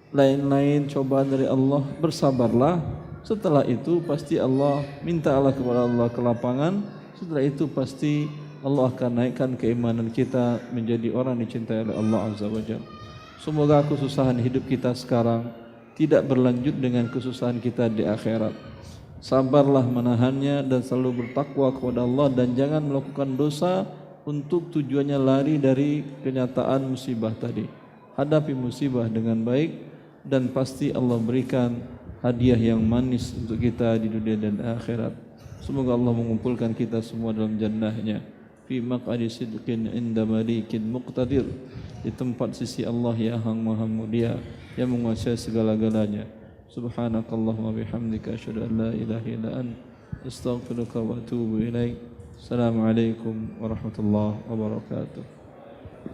lain-lain cobaan dari Allah. Bersabarlah, setelah itu pasti Allah, mintalah kepada Allah kelapangan, setelah itu pasti Allah akan naikkan keimanan kita menjadi orang dicintai oleh Allah Azza wa Jalla. Semoga kesusahan hidup kita sekarang tidak berlanjut dengan kesusahan kita di akhirat. Sabarlah menahannya dan selalu bertakwa kepada Allah, dan jangan melakukan dosa untuk tujuannya lari dari kenyataan musibah tadi. Hadapi musibah dengan baik dan pasti Allah berikan hadiah yang manis untuk kita di dunia dan akhirat. Semoga Allah mengumpulkan kita semua dalam jannahnya, fi maq'adi sidqin inda malikin muqtadir, di tempat sisi Allah yang Maha Mulia yang menguasai segala-galanya. Subhanakallahumma bihamdika asyhadu an la ilaha illa anta astaghfiruka wa atubu ilaik. Assalamualaikum warahmatullahi wabarakatuh.